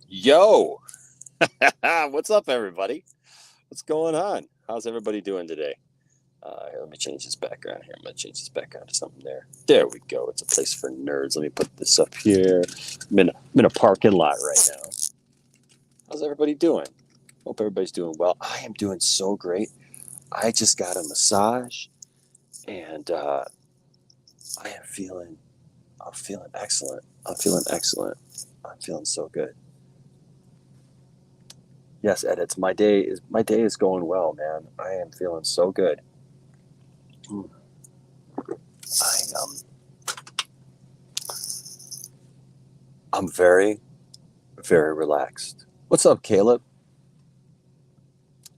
Yo, what's up, everybody? What's going on? How's everybody doing today? Here, let me change this background here. I'm going to change this background to something there. There we go. It's a place for nerds. Let me put this up here. I'm in a parking lot right now. How's everybody doing? Hope everybody's doing well. I am doing so great. I just got a massage, and I'm feeling excellent. I'm feeling excellent. I'm feeling so good. Yes, Ed, my day is going well, man. I am feeling so good. Mm. I I'm very, very relaxed. What's up, Caleb?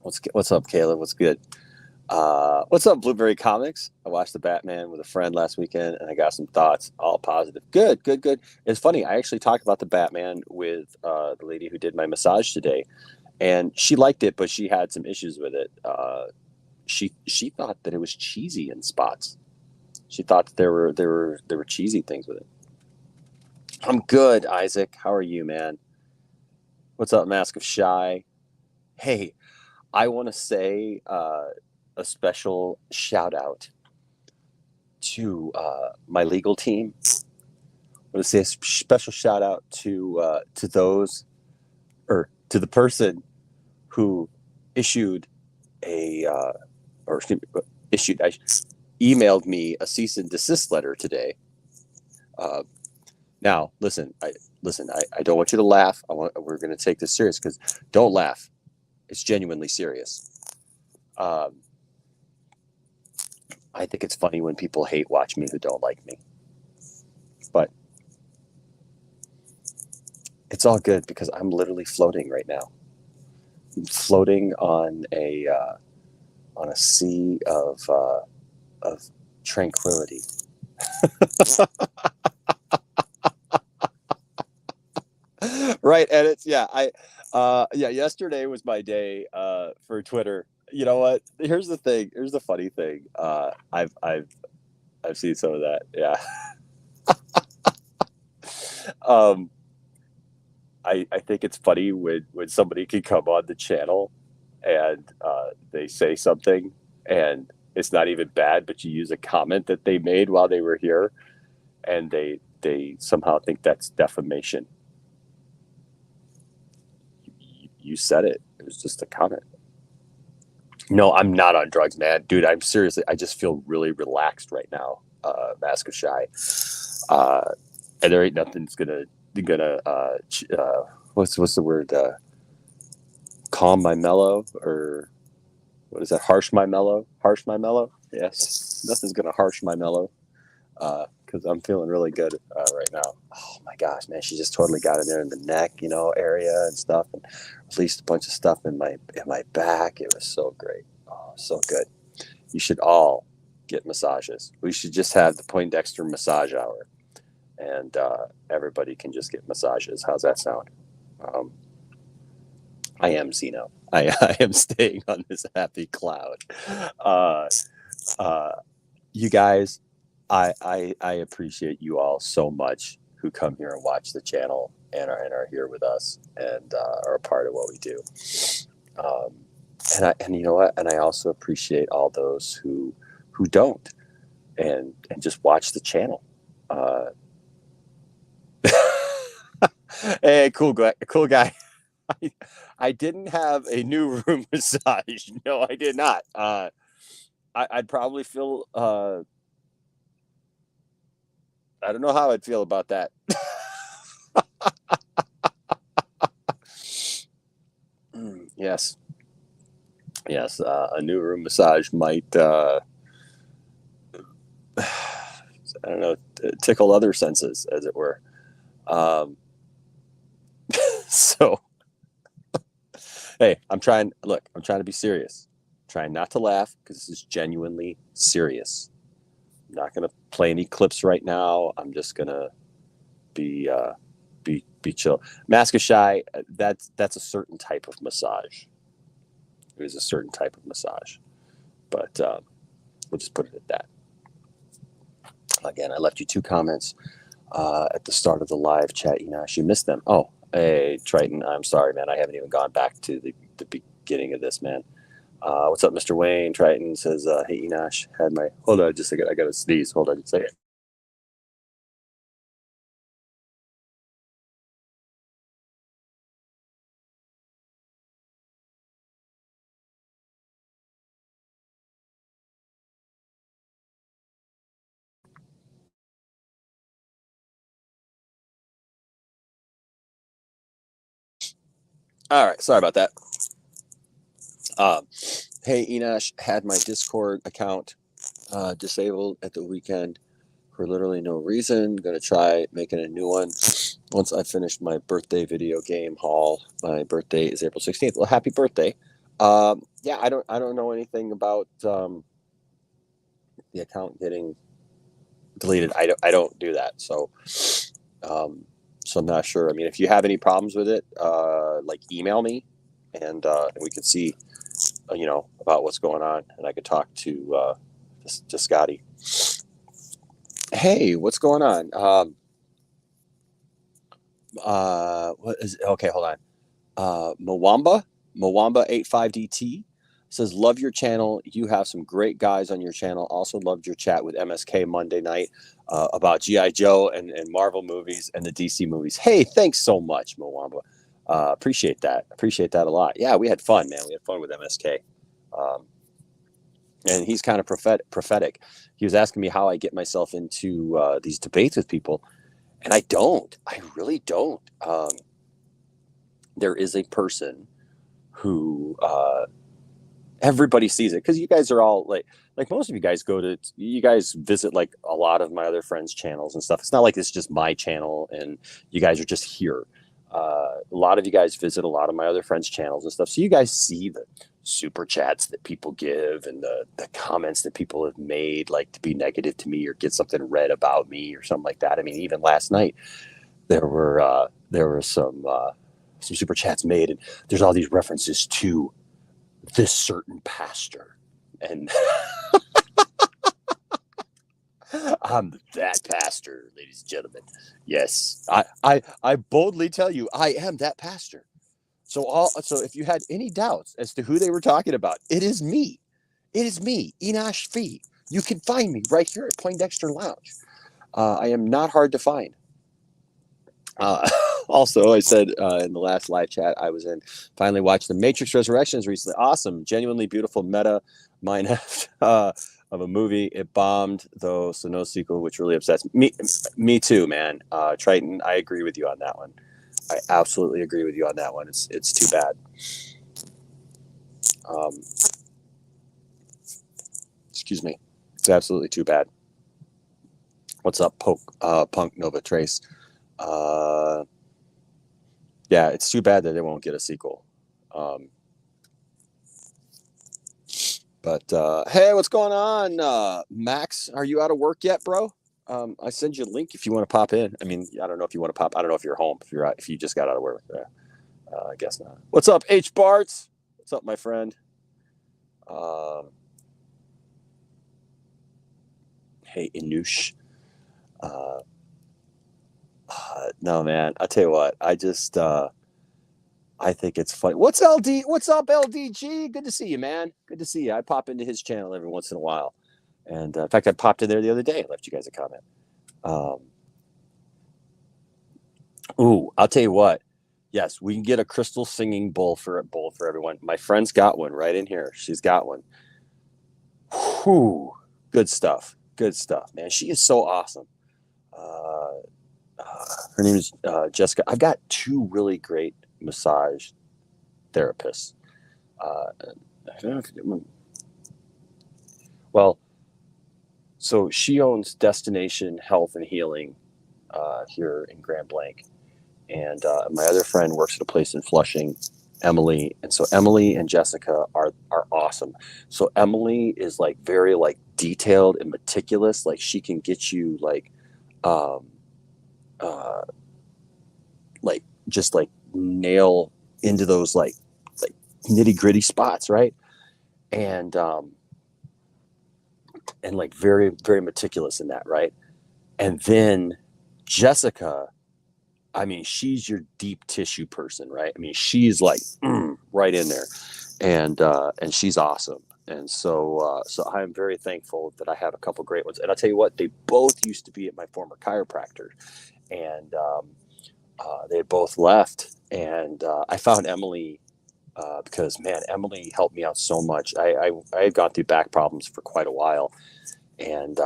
What's up, Caleb? What's good? What's up, Blueberry Comics? I watched the Batman with a friend last weekend, and I got some thoughts, all positive. Good, good, good. It's funny. I actually talked about the Batman with the lady who did my massage today, and she liked it, but she had some issues with it. She thought that it was cheesy in spots. She thought that there were cheesy things with it. I'm good, Isaac. How are you, man? What's up, Mask of Shy? Hey, I want to say a special shout out to my legal team. I want to say a special shout out to those or to the person who issued a or excuse me, issued I emailed me a cease and desist letter today. Uh, Now, I don't want you to laugh. We're going to take this serious because don't laugh. It's genuinely serious. Um, I think it's funny when people hate watch me who don't like me, but it's all good because I'm literally floating right now. I'm floating on a sea of tranquility. Right, edits. Yeah, yeah. Yesterday was my day for Twitter. You know what? Here's the thing. Here's the funny thing. I've seen some of that. Yeah. Um, I think it's funny when somebody can come on the channel and they say something and it's not even bad, but you use a comment that they made while they were here, and they somehow think that's defamation. You said it. It was just a comment. No, I'm not on drugs, man. Dude, I'm seriously, I just feel really relaxed right now, Mask of Shy. Uh, and there ain't nothing's gonna what's the word? Calm my mellow, or what is that? Harsh my mellow. Yes, nothing's gonna harsh my mellow because I'm feeling really good right now. Oh my gosh, man, she just totally got in there in the neck, area and stuff, and released a bunch of stuff in my back. It was so great. Oh, so good. You should all get massages. We should just have the Poindexter massage hour, and everybody can just get massages. How's that sound? Um, I am Zeno. I am staying on this happy cloud. Uh, uh, you guys, I appreciate you all so much who come here and watch the channel and are here with us and are a part of what we do. Um, and you know what? And I also appreciate all those who don't and just watch the channel. Uh, hey, cool guy. I didn't have a new room massage. No, I did not. I'd probably feel. I don't know how I'd feel about that. Yes, yes. A new room massage might. I don't know. Tickle other senses, as it were. Um, so, hey, I'm trying. Look, I'm trying to be serious. Trying not to laugh because this is genuinely serious. I'm not gonna play any clips right now. I'm just gonna be be chill. Mask of Shy, that's a certain type of massage. It is a certain type of massage, but we'll just put it at that. Again, I left you two comments. at the start of the live chat. Enosh, you missed them. Oh, hey, Triton. I'm sorry, man. I haven't even gone back to the beginning of this, man. What's up, Mr. Wayne? Triton says, hey, Enosh, had my. Hold on just a second. I got to sneeze. Hold on just a second. All right. Sorry about that. Hey, Enosh, had my Discord account disabled at the weekend for literally no reason. Gonna try making a new one once I finished my birthday video game haul. My birthday is April 16th. Well, happy birthday. Yeah, I don't know anything about the account getting deleted. I don't do that. Um, so I'm not sure. I mean, if you have any problems with it, like email me and we can see, about what's going on, and I could talk to Scotty. Hey, what's going on? What is okay? Hold on. Mwamba 85DT says, love your channel. You have some great guys on your channel. Also loved your chat with MSK Monday night about GI Joe and Marvel movies and the DC movies. Hey, thanks so much, Mwamba. Appreciate that. Appreciate that a lot. Yeah, we had fun, man. We had fun with MSK. Um, and he's kind of prophetic. He was asking me how I get myself into these debates with people, and I don't. I really don't. There is a person who everybody sees it because you guys are all like most of you guys visit like a lot of my other friends' channels and stuff. It's not like it's just my channel and you guys are just here. A lot of you guys visit a lot of my other friends' channels and stuff, so you guys see the super chats that people give and the comments that people have made, like to be negative to me or get something read about me or something like that. I mean, even last night there were some super chats made, and there's all these references to this certain pastor, and I'm that pastor, ladies and gentlemen. Yes, I boldly tell you, I am that pastor. So if you had any doubts as to who they were talking about, it is me. It is me, Enosh Fee. You can find me right here at Poindexter Lounge. I am not hard to find. Also, I said in the last live chat I was in, finally watched The Matrix Resurrections recently. Awesome, genuinely beautiful meta Minecraft of a movie. It bombed though, so no sequel, which really upsets me. Me too, man. Triton, I agree with you on that one. I absolutely agree with you on that one. It's too bad. Um, excuse me. It's absolutely too bad. What's up, Punk Nova Trace? Yeah, it's too bad that they won't get a sequel. But hey, what's going on, Max? Are you out of work yet, bro? I send you a link if you want to pop in. I mean, I don't know if you want to pop. I don't know if you're home. If you're out, if you just got out of work. I guess not. What's up, H Barts? What's up, my friend? Hey, Inush. Uh, no, man. I tell you what. I think it's funny. What's LD? What's up, LDG? Good to see you, man. Good to see you. I pop into his channel every once in a while, and in fact, I popped in there the other day and left you guys a comment. Ooh, I'll tell you what. Yes, we can get a crystal singing bowl for everyone. My friend's got one right in here. She's got one. Whew. Good stuff. Good stuff, man. She is so awesome. Uh, her name is Jessica. I've got two really great massage therapists. Uh, well, so she owns Destination Health and Healing here in Grand Blanc, and my other friend works at a place in Flushing, Emily. And so Emily and Jessica are awesome. So Emily is like very like detailed and meticulous. Like she can get you um, uh, like just like nail into those like nitty gritty spots, right? And and like very very meticulous in that, right? And then Jessica, I mean, she's your deep tissue person, right? I mean, she's like right in there, and she's awesome. And so I am very thankful that I have a couple great ones. And I'll tell you what, they both used to be at my former chiropractor, and they had both left. And I found Emily because, man, Emily helped me out so much. I had gone through back problems for quite a while, and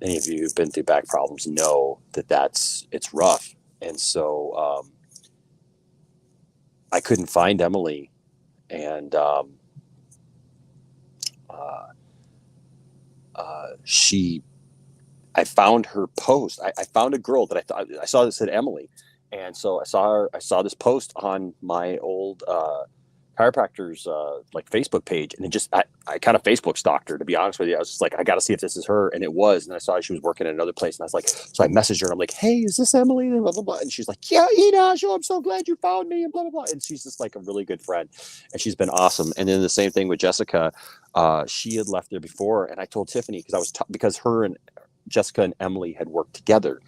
any of you who've been through back problems know that it's rough. And so I couldn't find Emily, and uh, she I found her post. I found a girl that I thought I saw that said Emily, and so I saw this post on my old chiropractor's like Facebook page, and it just I kind of Facebook stalked her, to be honest with you. I was just like, I got to see if this is her, and it was. And I saw she was working at another place, and I was like, so I messaged her, and I'm like, hey, is this Emily? And blah blah blah. And she's like, yeah, Enosh, I'm so glad you found me, and blah blah blah. And she's just like a really good friend, and she's been awesome. And then the same thing with Jessica. She had left there before, and I told Tiffany because because her and Jessica and Emily had worked together,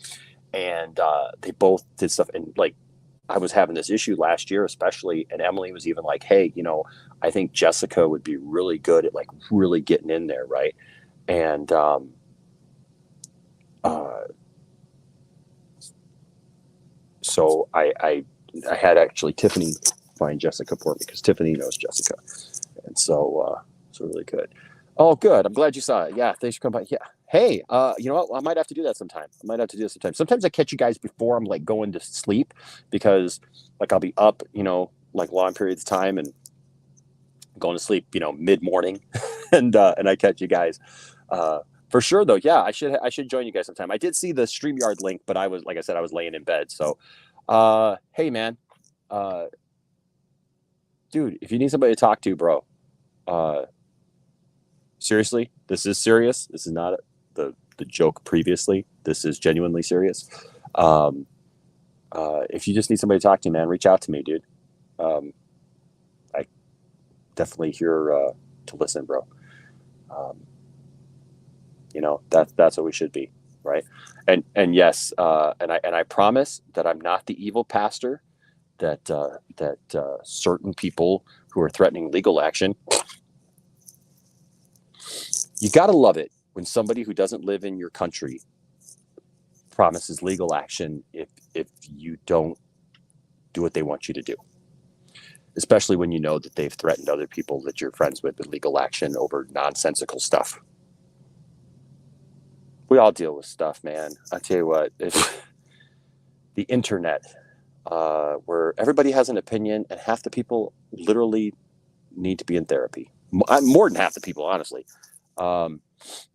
and they both did stuff. And like, I was having this issue last year, especially, and Emily was even like, "Hey, I think Jessica would be really good at like really getting in there, right?" And uh, so I had actually Tiffany find Jessica for me because Tiffany knows Jessica, and so really good. Oh, good. I'm glad you saw it. Yeah, thanks for coming by. Yeah. Hey, you know what? I might have to do that sometime. I might have to do this sometime. Sometimes I catch you guys before I'm like going to sleep because like I'll be up, like long periods of time and going to sleep, mid morning, and I catch you guys. For sure though. Yeah, I should join you guys sometime. I did see the StreamYard link, but I was like I said, I was laying in bed. So, hey man, uh, dude, if you need somebody to talk to, bro, uh, seriously, this is serious. This is not the joke previously. This is genuinely serious. Um, if you just need somebody to talk to, man, reach out to me, dude. Um, I definitely here to listen, bro. Um, that's what we should be, right? And yes, and I promise that I'm not the evil pastor that certain people who are threatening legal action. You got to love it when somebody who doesn't live in your country promises legal action if you don't do what they want you to do, especially when you know that they've threatened other people that you're friends with legal action over nonsensical stuff. We all deal with stuff, man. I tell you what, it's the internet, where everybody has an opinion and half the people literally need to be in therapy. More than half the people, honestly. Um,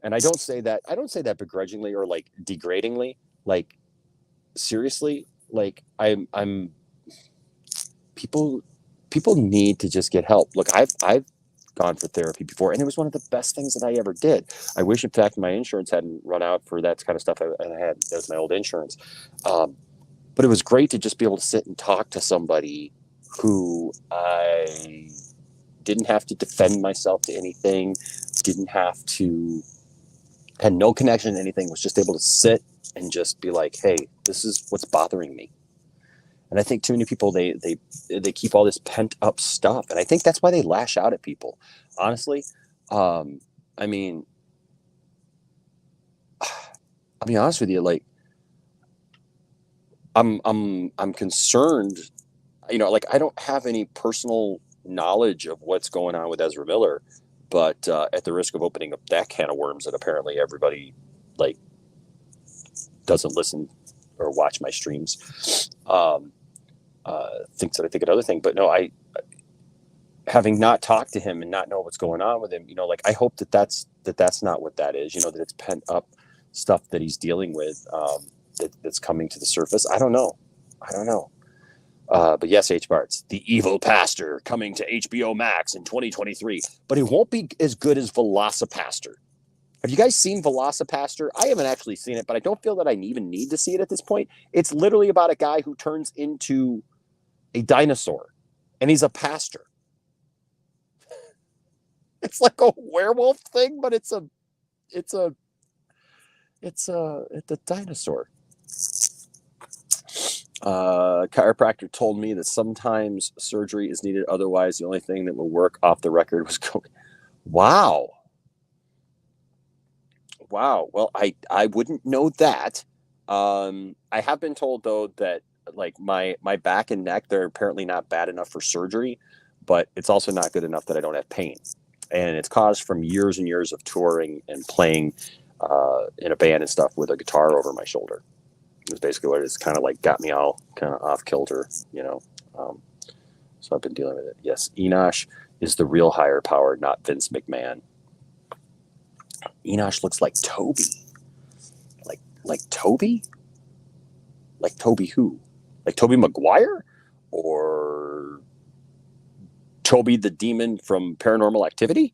and I don't say that begrudgingly or like degradingly. Like, seriously, like I'm people people need to just get help. Look, I've gone for therapy before, and it was one of the best things that I ever did. I wish, in fact, my insurance hadn't run out for that kind of stuff. I had that was my old insurance, um, but it was great to just be able to sit and talk to somebody who I didn't have to defend myself to anything, didn't have to had no connection to anything, was just able to sit and just be like, hey, this is what's bothering me. And I think too many people they keep all this pent up stuff, and I think that's why they lash out at people. Honestly, um, I mean, I'll be honest with you. Like, I'm concerned. Like I don't have any personal knowledge of what's going on with Ezra Miller, but at the risk of opening up that can of worms that apparently everybody like doesn't listen or watch my streams, thinks that I think another thing. But no, having not talked to him and not know what's going on with him, like I hope that's not what that is. That it's pent up stuff that he's dealing with, that's coming to the surface. I don't know. But yes, H. Barts, The Evil Pastor, coming to HBO Max in 2023. But it won't be as good as VelociPastor. Have you guys seen VelociPastor? I haven't actually seen it, but I don't feel that I even need to see it at this point. It's literally about a guy who turns into a dinosaur, and he's a pastor. It's like a werewolf thing, but it's a dinosaur. Chiropractor told me that sometimes surgery is needed. Otherwise, the only thing that will work off the record was going. Wow. Wow. Well, I wouldn't know that. I have been told though that like my back and neck, they're apparently not bad enough for surgery, but it's also not good enough that I don't have pain. And it's caused from years and years of touring and playing in a band and stuff with a guitar over my shoulder. It's basically what it's kind of like got me all kind of off kilter, you know. Um, so I've been dealing with it. Yes, Enosh is the real higher power, not Vince McMahon. Enosh looks like Toby. Like Toby? Like Toby who? Like Toby Maguire? Or Toby the Demon from Paranormal Activity?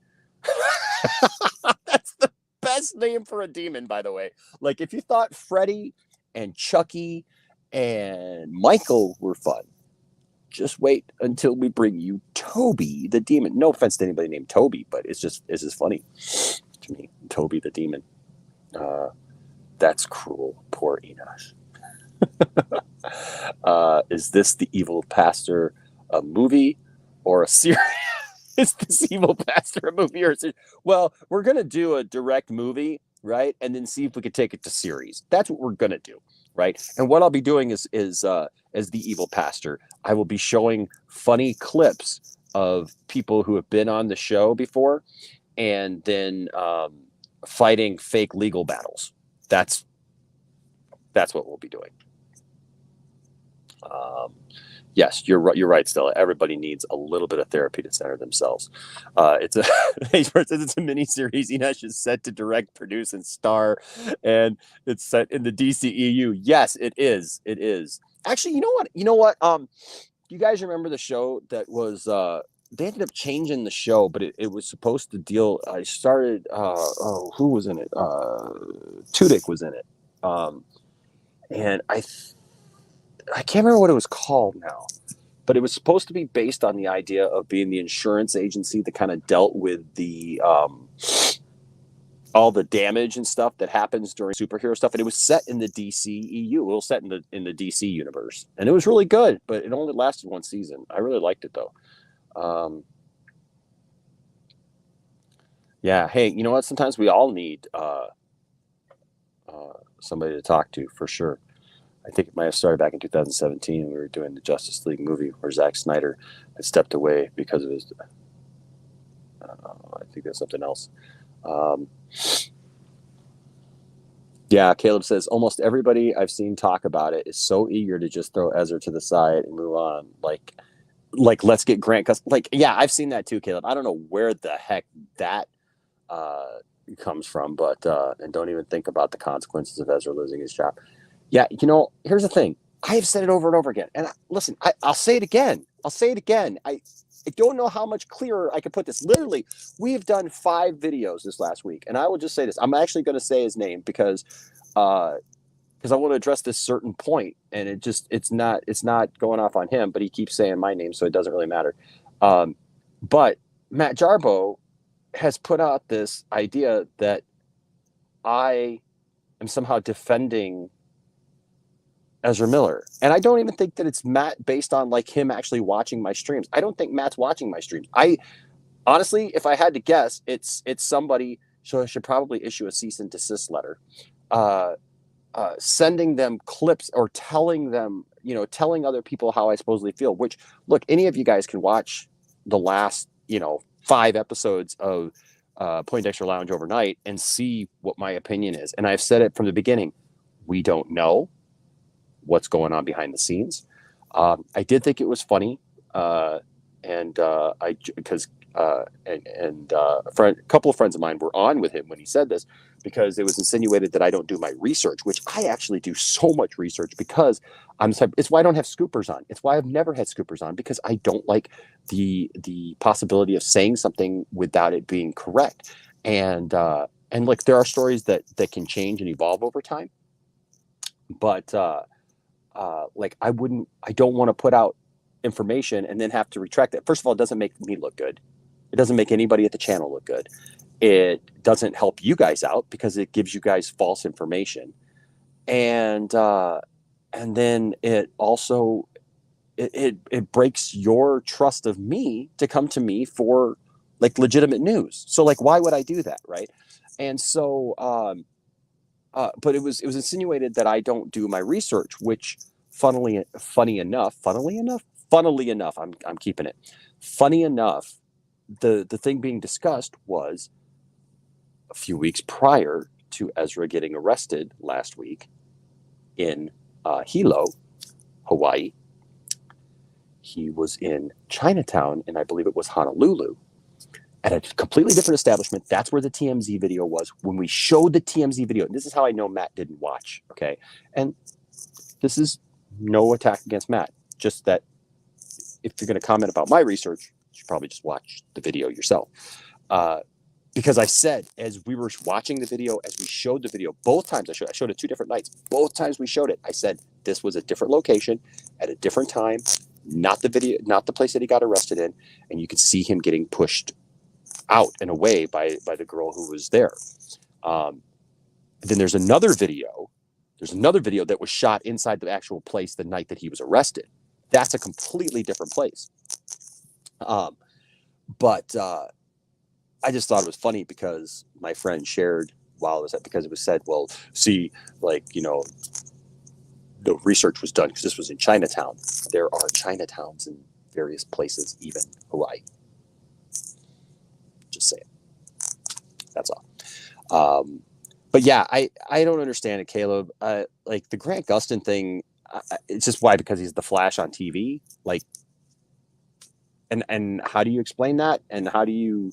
That's the best name for a demon, by the way. Like if you thought Freddy and Chucky and Michael were fun, just wait until we bring you Toby the Demon. No offense to anybody named Toby, but it's just funny to me. Toby the Demon. That's cruel. Poor Enosh. Is this the Evil Pastor a movie or a series? Is this Evil Pastor a movie or a series? Well, we're going to do a direct movie, right? And then see if we could take it to series. That's what we're going to do, right? And what I'll be doing is as the Evil Pastor, I will be showing funny clips of people who have been on the show before and then fighting fake legal battles. That's what we'll be doing. Yes, you're right. You're right, Stella. Everybody needs a little bit of therapy to center themselves. It's a it's a mini series. Enosh is set to direct, produce, and star, and it's set in the DCEU. Yes, it is. It is. Actually, you know what? You know what? You guys remember the show that was? They ended up changing the show, but it was supposed to deal. I started. Who was in it? Tudyk was in it, and I can't remember what it was called now, but it was supposed to be based on the idea of being the insurance agency that kind of dealt with the all the damage and stuff that happens during superhero stuff. And it was set in the DCEU. It was set in the DC universe, and it was really good. But it only lasted one season. I really liked it though. Yeah. Hey, you know what? Sometimes we all need somebody to talk to for sure. I think it might have started back in 2017. We were doing the Justice League movie where Zack Snyder had stepped away because of his. I think that's something else. Yeah, Caleb says almost everybody I've seen talk about it is so eager to just throw Ezra to the side and move on. Like let's get Grant. Cause yeah, I've seen that too, Caleb. I don't know where the heck that comes from, but and don't even think about the consequences of Ezra losing his job. Yeah, here's the thing. I have said it over and over again. And listen, I'll say it again. I don't know how much clearer I could put this. Literally, we have done 5 videos this last week. And I will just say this. I'm actually going to say his name because I want to address this certain point. And it's not going off on him, but he keeps saying my name, so it doesn't really matter. But Matt Jarbo has put out this idea that I am somehow defending Ezra Miller. And I don't even think that it's Matt based on like him actually watching my streams. I don't think Matt's watching my streams. I honestly, if I had to guess, it's somebody, so I should probably issue a cease and desist letter, sending them clips or telling them, telling other people how I supposedly feel, which look, any of you guys can watch the last, 5 episodes of Poindexter Lounge overnight and see what my opinion is. And I've said it from the beginning. We don't know what's going on behind the scenes. I did think it was funny, a couple of friends of mine were on with him when he said this because it was insinuated that I don't do my research, which I actually do so much research because it's why I don't have scoopers on. It's why I've never had scoopers on because I don't like the possibility of saying something without it being correct. And like there are stories that can change and evolve over time, but I don't want to put out information and then have to retract it. First of all, it doesn't make me look good. It doesn't make anybody at the channel look good. It doesn't help you guys out because it gives you guys false information. And And then it also it breaks your trust of me to come to me for like legitimate news. So like, why would I do that, right? And so, but it was insinuated that I don't do my research, which funnily enough, I'm keeping it. Funny enough, the thing being discussed was a few weeks prior to Ezra getting arrested last week in Hilo, Hawaii. He was in Chinatown, and I believe it was Honolulu, at a completely different establishment. That's where the TMZ video was. When we showed the TMZ video, and this is how I know Matt didn't watch, okay? And this is no attack against Matt, just that if you're going to comment about my research, you should probably just watch the video yourself. Because I said, as we were watching the video, as we showed the video, both times I showed it 2 different nights. Both times we showed it, I said this was a different location at a different time, not the place that he got arrested in, and you could see him getting pushed out and away by the girl who was there. Then there's another video. There's another video that was shot inside the actual place the night that he was arrested. That's a completely different place. But I just thought it was funny because my friend shared while it was because it was said, well, see, like, the research was done because this was in Chinatown. There are Chinatowns in various places, even Hawaii. Just saying. That's all. But yeah, I don't understand it, Caleb. Like the Grant Gustin thing, it's just why? Because he's the Flash on TV. Like, and how do you explain that? And how do you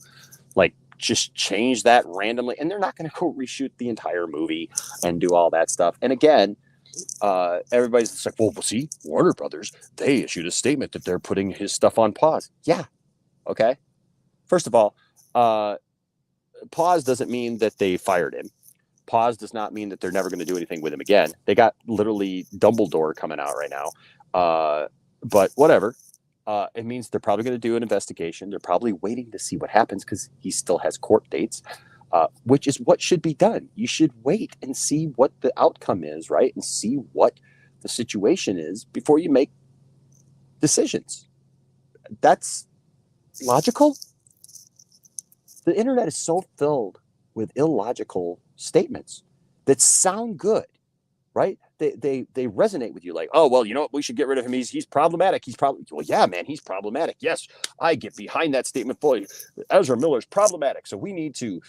like just change that randomly? And they're not going to go reshoot the entire movie and do all that stuff. And again, everybody's just like, well, see, Warner Brothers, they issued a statement that they're putting his stuff on pause. Yeah. Okay. First of all, pause doesn't mean that they fired him. Pause does not mean that they're never going to do anything with him again. They got literally Dumbledore coming out right now. But whatever. It means they're probably going to do an investigation. They're probably waiting to see what happens because he still has court dates, which is what should be done. You should wait and see what the outcome is, right? And see what the situation is before you make decisions. That's logical. The internet is so filled with illogical statements that sound good, right? They resonate with you like, oh, well, you know what? We should get rid of him. He's problematic. Well, yeah, man, he's problematic. Yes, I get behind that statement fully. Ezra Miller's problematic. So we need to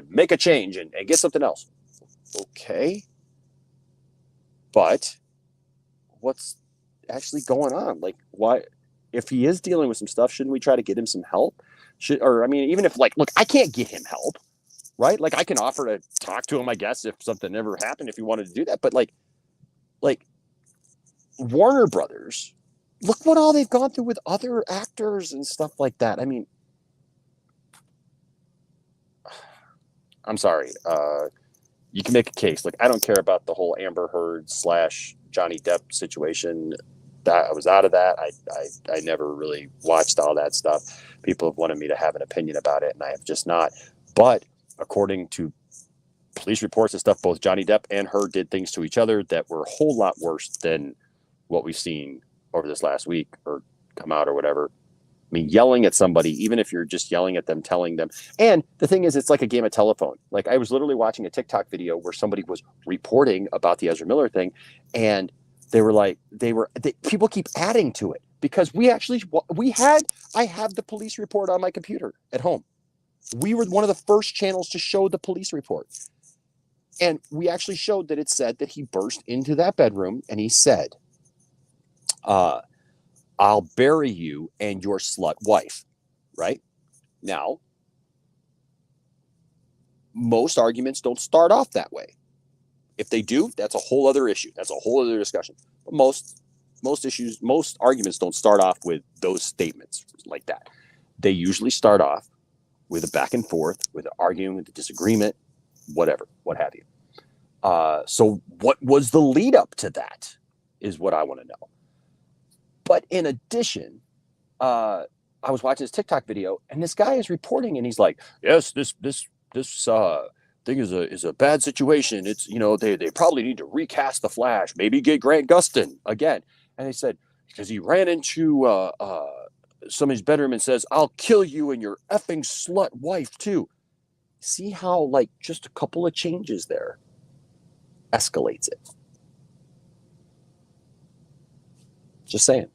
make a change and get something else. Okay. But what's actually going on? Like, why, if he is dealing with some stuff, shouldn't we try to get him some help? Even if like, look, I can't get him help, right? Like I can offer to talk to him, I guess, if something ever happened, if he wanted to do that. But like Warner Brothers, look what all they've gone through with other actors and stuff like that. I mean, I'm sorry. You can make a case. Like, I don't care about the whole Amber Heard / Johnny Depp situation. I was out of that. I never really watched all that stuff. People have wanted me to have an opinion about it, and I have just not. But according to police reports and stuff, both Johnny Depp and Heard did things to each other that were a whole lot worse than what we've seen over this last week or come out or whatever. I mean, yelling at somebody, even if you're just yelling at them, telling them. And the thing is, it's like a game of telephone. Like I was literally watching a TikTok video where somebody was reporting about the Ezra Miller thing, and people keep adding to it because I have the police report on my computer at home. We were one of the first channels to show the police report. And we actually showed that it said that he burst into that bedroom and he said, I'll bury you and your slut wife, right? Now, most arguments don't start off that way. If they do, that's a whole other issue. That's a whole other discussion. But most arguments don't start off with those statements like that. They usually start off with a back and forth, with an argument, with a disagreement, whatever, what have you. So what was the lead up to that is what I want to know. But in addition, I was watching this TikTok video and this guy is reporting and he's like, yes, this thing is a bad situation. It's, they probably need to recast the Flash, maybe get Grant Gustin again. And they said, because he ran into somebody's bedroom and says, I'll kill you and your effing slut wife too. See how, like, just a couple of changes there escalates it. Just saying.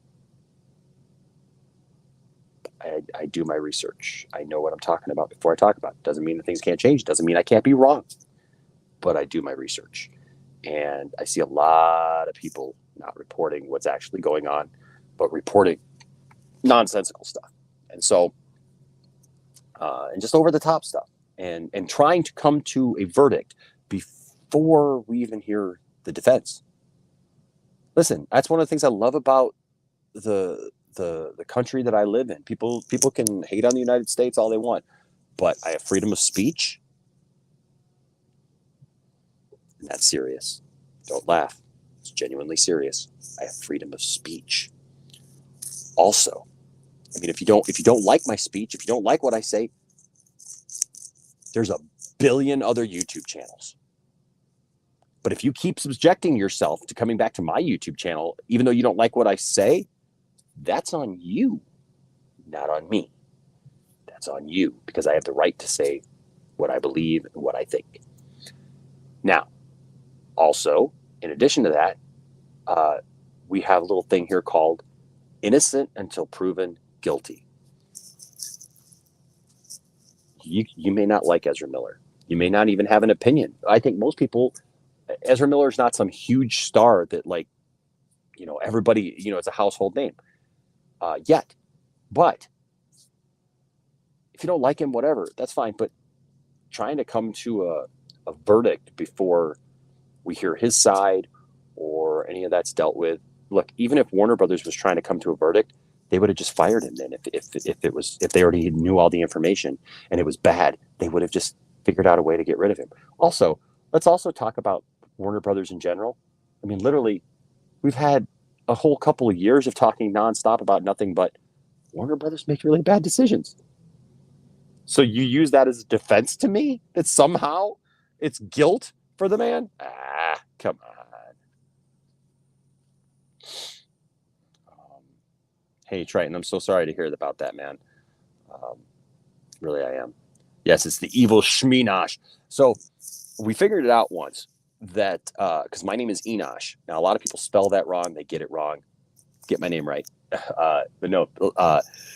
I do my research. I know what I'm talking about before I talk about it. Doesn't mean that things can't change. Doesn't mean I can't be wrong. But I do my research. And I see a lot of people not reporting what's actually going on, but reporting nonsensical stuff. And so, and just over the top stuff. And trying to come to a verdict before we even hear the defense. Listen, that's one of the things I love about the country that I live in. People can hate on the United States all they want, but I have freedom of speech, and that's serious. Don't laugh. It's genuinely serious. I have freedom of speech. Also, I mean, if you don't like my speech, if you don't like what I say, there's a billion other YouTube channels. But if you keep subjecting yourself to coming back to my YouTube channel, even though you don't like what I say, that's on you, not on me. That's on you, because I have the right to say what I believe and what I think. Now, also, in addition to that, we have a little thing here called innocent until proven guilty. You may not like Ezra Miller. You may not even have an opinion. I think most people, Ezra Miller is not some huge star that, like, everybody, it's a household name yet. But if you don't like him, whatever, that's fine. But trying to come to a verdict before we hear his side or any of that's dealt with. Look, even if Warner Brothers was trying to come to a verdict, they would have just fired him then. If they already knew all the information and it was bad, they would have just figured out a way to get rid of him. Also, let's also talk about Warner Brothers in general. I mean, literally, we've had a whole couple of years of talking nonstop about nothing but Warner Brothers make really bad decisions. So you use that as a defense to me that somehow it's guilt for the man? Come on. Hey, Triton, I'm so sorry to hear about that, man. Really, I am. Yes, it's the evil Shminosh. So we figured it out once that, because my name is Enosh. Now, a lot of people spell that wrong. They get it wrong. Get my name right. But no.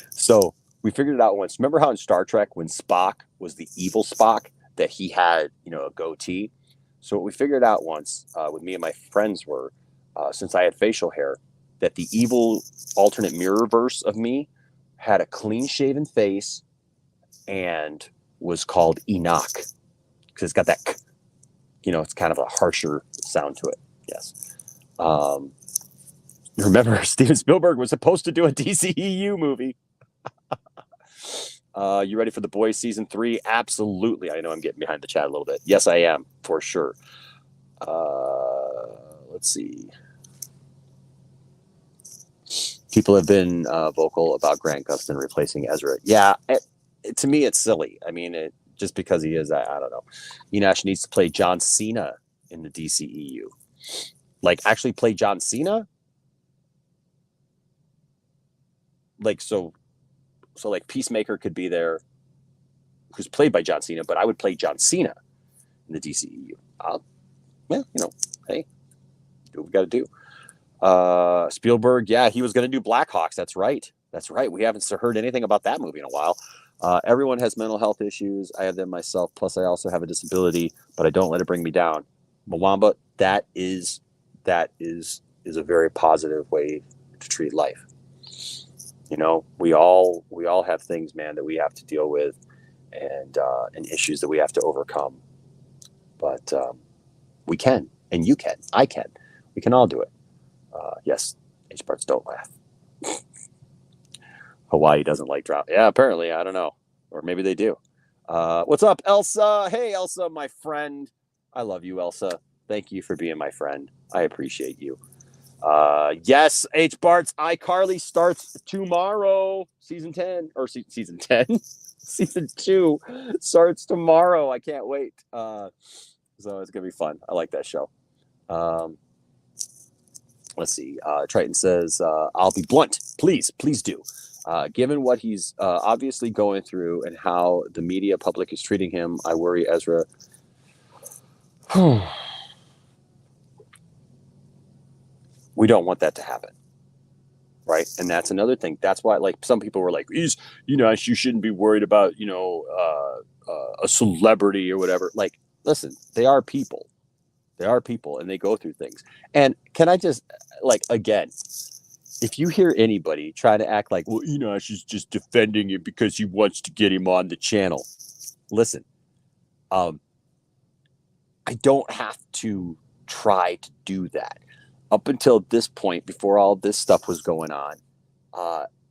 So we figured it out once. Remember how in Star Trek, when Spock was the evil Spock, that he had, a goatee? So what we figured out once, with me and my friends were, since I had facial hair, that the evil alternate mirror verse of me had a clean-shaven face and was called Enoch, because it's got that, it's kind of a harsher sound to it. Yes. Remember, Steven Spielberg was supposed to do a DCEU movie. You ready for The Boys season 3? Absolutely. I know I'm getting behind the chat a little bit. Yes, I am, for sure. Let's see. People have been vocal about Grant Gustin replacing Ezra. Yeah, to me, it's silly. I mean, just because he is, I don't know. Enosh needs to play John Cena in the DCEU. Like, actually play John Cena? Like, so like Peacemaker could be there, who's played by John Cena, but I would play John Cena in the DCEU. Well, hey, do what we got to do. Spielberg, yeah, he was going to do Blackhawks. That's right. We haven't heard anything about that movie in a while. Everyone has mental health issues. I have them myself. Plus, I also have a disability, but I don't let it bring me down. Mwamba, that is a very positive way to treat life. We all have things, man, that we have to deal with, and issues that we have to overcome. But we can, and you can, I can. We can all do it. Yes, H parts don't laugh. Hawaii doesn't like drought. Yeah, apparently, I don't know, or maybe they do. What's up, Elsa? Hey, Elsa, my friend. I love you, Elsa. Thank you for being my friend. I appreciate you. Yes, H. Bart's iCarly starts tomorrow. Season 10 or season 10, season 2 starts tomorrow. I can't wait. So it's gonna be fun. I like that show. Um, let's see. Triton says, "I'll be blunt. Please do. Given what he's obviously going through and how the media public is treating him, I worry Ezra." We don't want that to happen. Right. And that's another thing. That's why, like, some people were like, you shouldn't be worried about, a celebrity or whatever. Like, listen, they are people. They are people and they go through things. And can I just, like, again, if you hear anybody try to act like, well, she's just defending it because he wants to get him on the channel. Listen, I don't have to try to do that. Up until this point, before all this stuff was going on,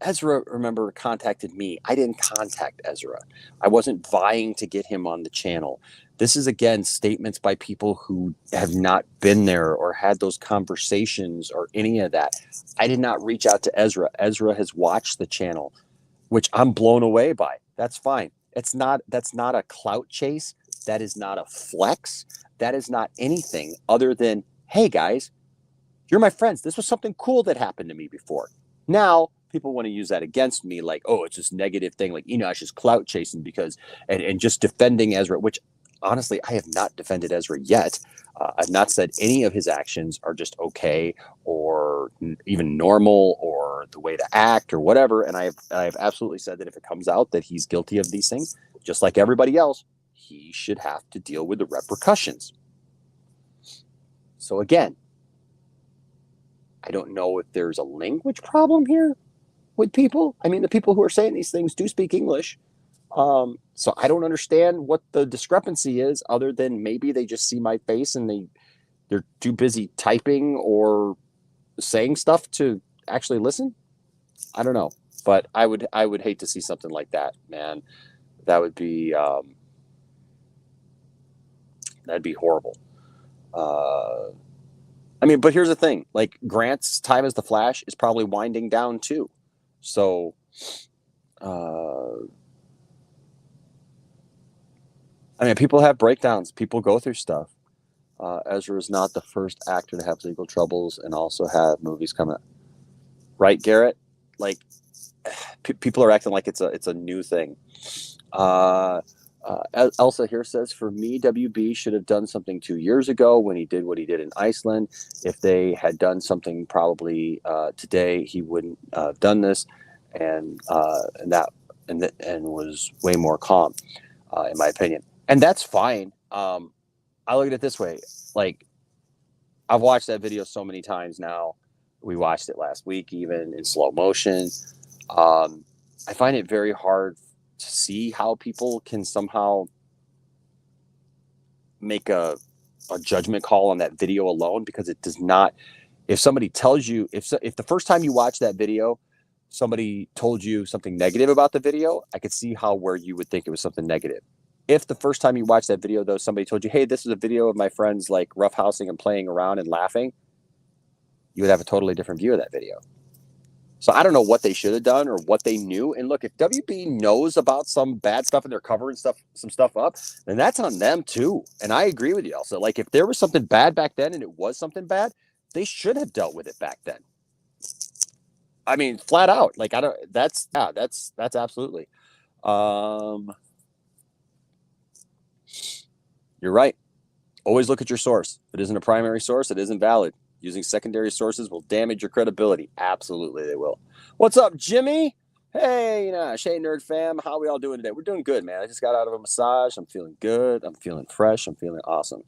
Ezra, remember, contacted me. I didn't contact Ezra. I wasn't vying to get him on the channel. This is, again, statements by people who have not been there or had those conversations or any of that. I did not reach out to Ezra. Ezra has watched the channel, which I'm blown away by. That's fine. That's not a clout chase. That is not a flex. That is not anything other than, hey, guys, you're my friends. This was something cool that happened to me before. Now, people want to use that against me, like, oh, it's this negative thing, like Enosh is clout chasing because, and just defending Ezra, which honestly, I have not defended Ezra yet. I've not said any of his actions are just okay or even normal or the way to act or whatever. And I have absolutely said that if it comes out that he's guilty of these things, just like everybody else, he should have to deal with the repercussions. So again, I don't know if there's a language problem here with people. I mean, the people who are saying these things do speak English. So I don't understand what the discrepancy is, other than maybe they just see my face and they're too busy typing or saying stuff to actually listen. I don't know, but I would hate to see something like that, man. That would be that'd be horrible. I mean, but here's the thing: like, Grant's time as the Flash is probably winding down too. So, I mean, people have breakdowns. People go through stuff. Ezra is not the first actor to have legal troubles and also have movies come out. Right, Garrett? Like, people are acting like it's a new thing. Elsa here says, for me, WB should have done something 2 years ago when he did what he did in Iceland. If they had done something probably today, he wouldn't have done this, and was way more calm, in my opinion. And that's fine. I look at it this way: like, I've watched that video so many times now. We watched it last week, even in slow motion. I find it very hard to see how people can somehow make a judgment call on that video alone, because it does not. If somebody tells you, if the first time you watch that video, somebody told you something negative about the video, I could see where you would think it was something negative. If the first time you watch that video, though, somebody told you, hey, this is a video of my friends like roughhousing and playing around and laughing, you would have a totally different view of that video. So I don't know what they should have done or what they knew. And look, if WB knows about some bad stuff and they're covering some stuff up, then that's on them too. And I agree with you also. Like, if there was something bad back then and it was something bad, they should have dealt with it back then. I mean, flat out. Like, that's absolutely. You're right. Always look at your source. If it isn't a primary source, it isn't valid. Using secondary sources will damage your credibility. Absolutely, they will. What's up, Jimmy? Hey, Shay Nerd Fam. How we all doing today? We're doing good, man. I just got out of a massage. I'm feeling good. I'm feeling fresh. I'm feeling awesome.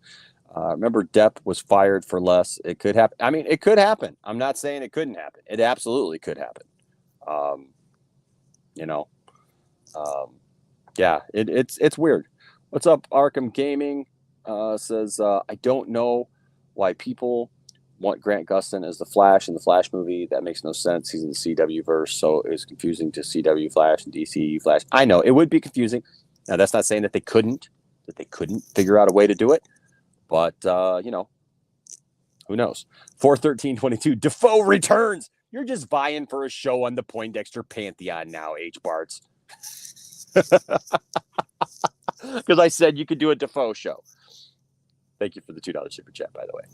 Remember, Depp was fired for less. It could happen. I mean, it could happen. I'm not saying it couldn't happen. It absolutely could happen. Yeah, it's weird. What's up, Arkham Gaming? Says, I don't know why people want Grant Gustin as the Flash in the Flash movie. That makes no sense. He's in the CW verse, so it's confusing to CW Flash and DC Flash. I know it would be confusing. Now, that's not saying that they couldn't figure out a way to do it, but Who knows? 41322. Defoe returns. You're just vying for a show on the Poindexter Pantheon now, H. Barts. Because I said you could do a Defoe show. Thank you for the $2 super chat, by the way.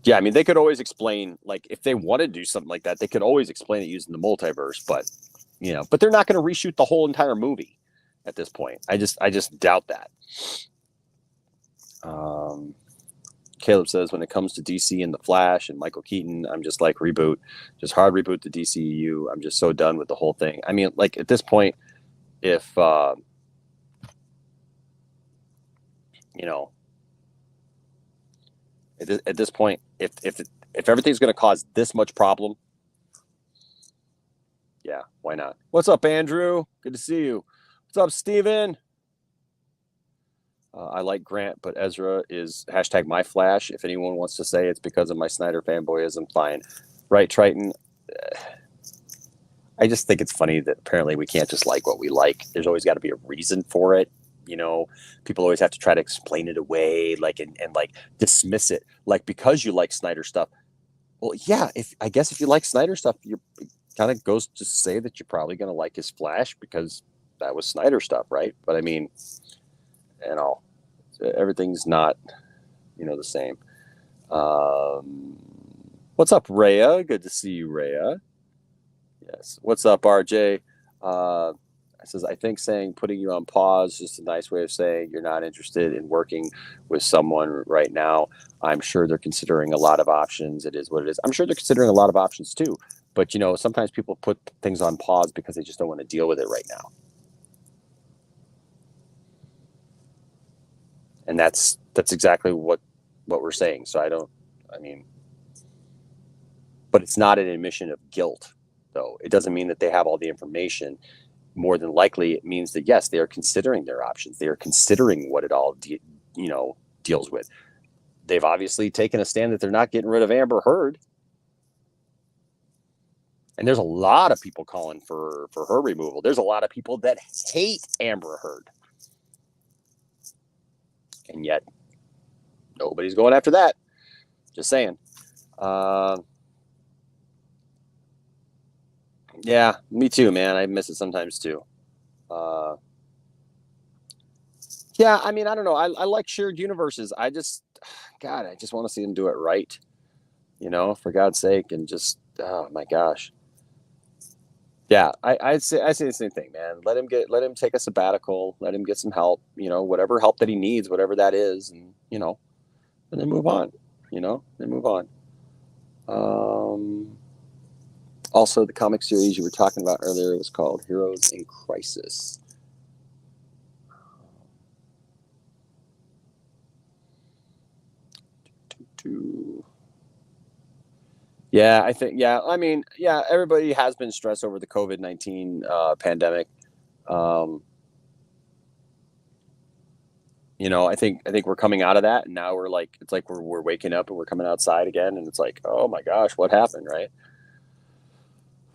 Yeah, I mean, they could always explain, like, if they want to do something like that, they could always explain it using the multiverse, but they're not going to reshoot the whole entire movie at this point. I just doubt that. Caleb says, when it comes to DC and the Flash and Michael Keaton, I'm just like, reboot, just hard reboot the DCEU. I'm just so done with the whole thing. I mean, like, at this point, if at this point, if everything's going to cause this much problem, yeah, why not? What's up, Andrew? Good to see you. What's up, Steven? I like Grant, but Ezra is #myflash. If anyone wants to say it's because of my Snyder fanboyism, fine. Right, Triton? I just think it's funny that apparently we can't just like what we like. There's always got to be a reason for it. People always have to try to explain it away, like, and like dismiss it. Like, because you like Snyder stuff. Well, yeah, I guess if you like Snyder stuff, it kind of goes to say that you're probably going to like his Flash because that was Snyder stuff, right? But I mean, everything's not, the same. What's up, Rhea? Good to see you, Rhea. Yes. What's up, RJ? Says, I think saying putting you on pause is just a nice way of saying you're not interested in working with someone right now. I'm sure they're considering a lot of options. It is what it is. I'm sure they're considering a lot of options too. But, sometimes people put things on pause because they just don't want to deal with it right now. And that's exactly what we're saying. So but it's not an admission of guilt, though. It doesn't mean that they have all the information. More than likely, it means that, yes, they are considering their options. They are considering what it all, deals with. They've obviously taken a stand that they're not getting rid of Amber Heard. And there's a lot of people calling for her removal. There's a lot of people that hate Amber Heard. And yet, nobody's going after that. Just saying. Yeah, me too, man. I miss it sometimes too. Yeah, I mean, I don't know. I like shared universes. I just want to see them do it right. For God's sake, and just, oh my gosh. Yeah, I say the same thing, man. Let him take a sabbatical. Let him get some help. Whatever help that he needs, whatever that is, and and then move on. Then move on. Also, the comic series you were talking about earlier was called Heroes in Crisis. Yeah, I think. Yeah, I mean, yeah, everybody has been stressed over the COVID-19 pandemic. I think we're coming out of that, and now it's like we're waking up and we're coming outside again, and it's like, oh my gosh, what happened, right?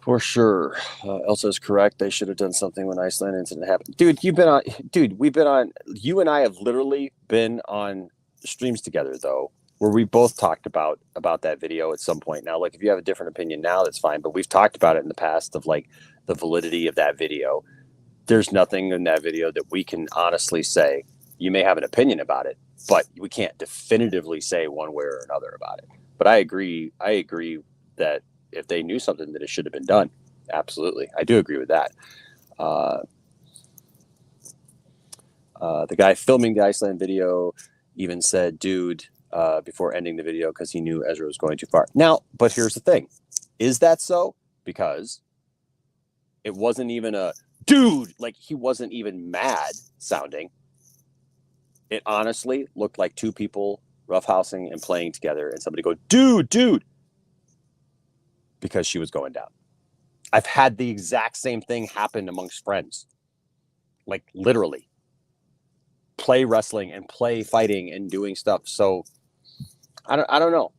For sure. Elsa's correct. They should have done something when Iceland incident happened. Dude, you and I have literally been on streams together, though, where we both talked about that video at some point. Now, like, if you have a different opinion now, that's fine. But we've talked about it in the past of, like, the validity of that video. There's nothing in that video that we can honestly say. You may have an opinion about it, but we can't definitively say one way or another about it. But I agree that if they knew something, that it should have been done. Absolutely. I do agree with that. The guy filming the Iceland video even said, dude, before ending the video, because he knew Ezra was going too far. Now, but here's the thing. Is that so? Because it wasn't even a dude, like, he wasn't even mad sounding. It honestly looked like two people roughhousing and playing together, and somebody go, dude, because she was going down. I've had the exact same thing happen amongst friends. Like, literally. Play wrestling and play fighting and doing stuff. So I don't know.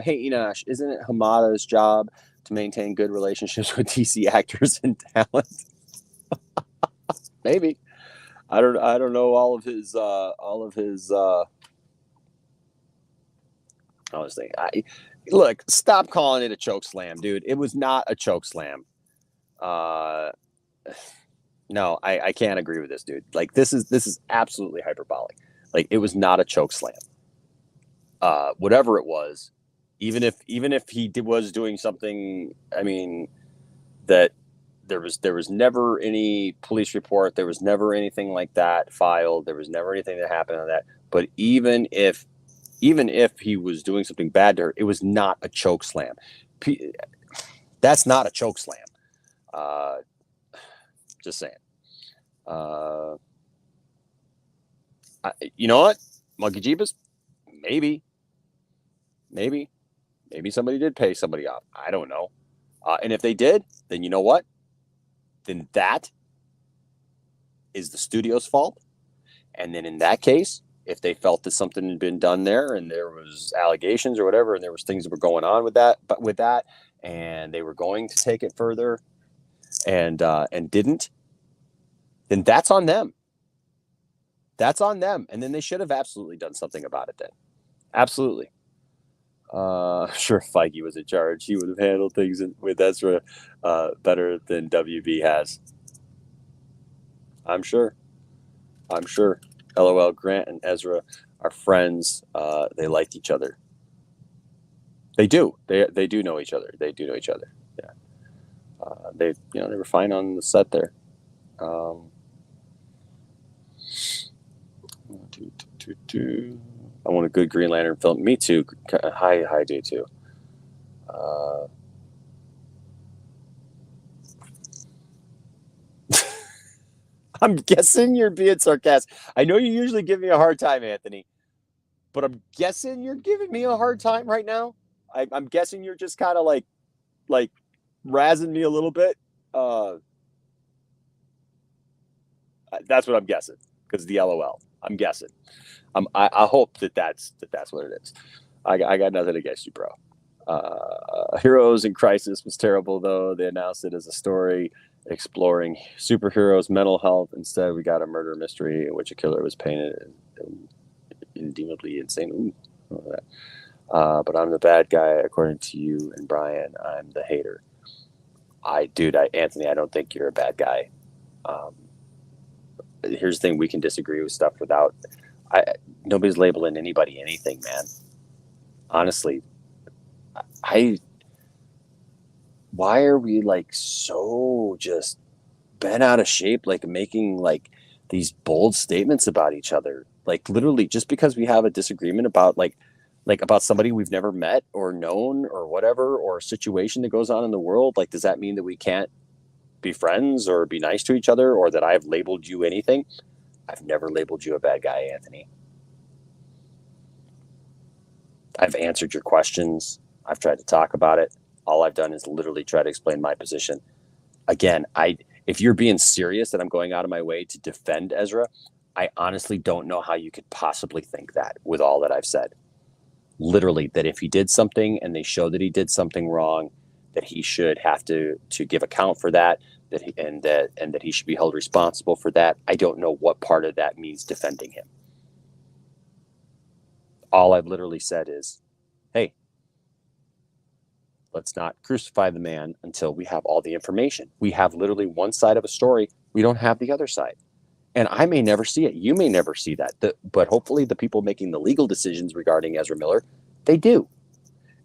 Hey, Enosh, isn't it Hamada's job to maintain good relationships with DC actors and talent? Maybe. I don't know all of his I was thinking, look, stop calling it a choke slam, dude. It was not a choke slam. Uh, no, I can't agree with this, dude. Like this is absolutely hyperbolic. Like it was not a choke slam. Whatever it was, even if was doing something, I mean, that there was never any police report, there was never anything like that filed, there was never anything that happened on that. But even if he was doing something bad to her, it was not a choke slam. That's not a choke slam. Uh, just saying. Uh, you know what, Monkey Jeebus? Maybe, maybe, maybe somebody did pay somebody off. I don't know. And if they did, then you know what? Then that is the studio's fault. And then in that case, if they felt that something had been done there and there was allegations or whatever, and there was things that were going on with that, and they were going to take it further and didn't, then that's on them. That's on them. And then they should have absolutely done something about it then. Absolutely. Sure, if Feige was in charge, he would have handled things with Ezra better than WB has. I'm sure. I'm sure. LOL. Grant and Ezra are friends. They like each other. They do. They do know each other. They do know each other. Yeah. They were fine on the set there. I want a good Green Lantern film. Me too. I do too. I'm guessing you're being sarcastic. I know you usually give me a hard time, Anthony, but I'm guessing you're giving me a hard time right now. I'm guessing you're just kind of like razzing me a little bit. Uh, that's what I'm guessing because the LOL. I'm guessing. I hope that's what it is. I got nothing against you, bro. Heroes in Crisis was terrible, though. They announced it as a story exploring superheroes' mental health. Instead, we got a murder mystery in which a killer was painted indeemably insane. Ooh, but I'm the bad guy, according to you and Brian. I'm the hater. Anthony, I don't think you're a bad guy. Um, here's the thing: we can disagree with stuff without. I Nobody's labeling anybody anything, man. Honestly, I why are we like so just bent out of shape, like making like these bold statements about each other, like literally just because we have a disagreement about like about somebody we've never met or known or whatever, or a situation that goes on in the world, like does that mean that we can't be friends or be nice to each other, or that I've labeled you anything? I've never labeled you a bad guy, Anthony. I've answered your questions. I've tried to talk about it. All I've done is literally try to explain my position. Again, if you're being serious that I'm going out of my way to defend Ezra, I honestly don't know how you could possibly think that with all that I've said. Literally, that if he did something and they show that he did something wrong, that he should have to give account for that, that he should be held responsible for that. I don't know what part of that means defending him. All I've literally said is, hey, let's not crucify the man until we have all the information. We have literally one side of a story. We don't have the other side. And I may never see it. You may never see that. But hopefully the people making the legal decisions regarding Ezra Miller, they do.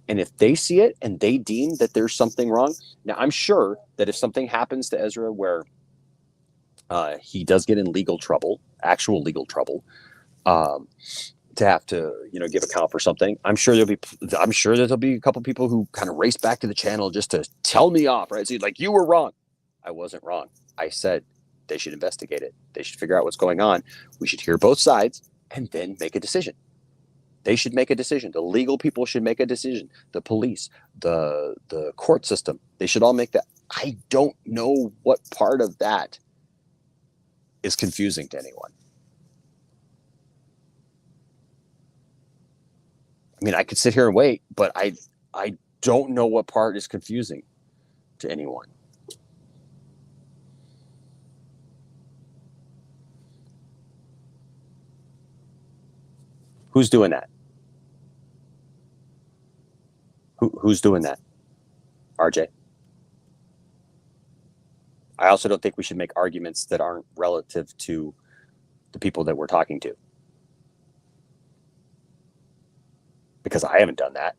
And if they see it and they deem that there's something wrong, now I'm sure that if something happens to Ezra where he does get in legal trouble, actual legal trouble, um, to have to give account for something, I'm sure that there'll be a couple people who kind of race back to the channel just to tell me off, right? So like, you were wrong. I wasn't wrong. I said they should investigate it. They should figure out what's going on. We should hear both sides and then make a decision. They should make a decision. The legal people should make a decision. The police, the court system, they should all make that. I don't know what part of that is confusing to anyone. I mean, I could sit here and wait, but I don't know what part is confusing to anyone. Who's doing that? Who's doing that? RJ. I also don't think we should make arguments that aren't relative to the people that we're talking to. Because I haven't done that.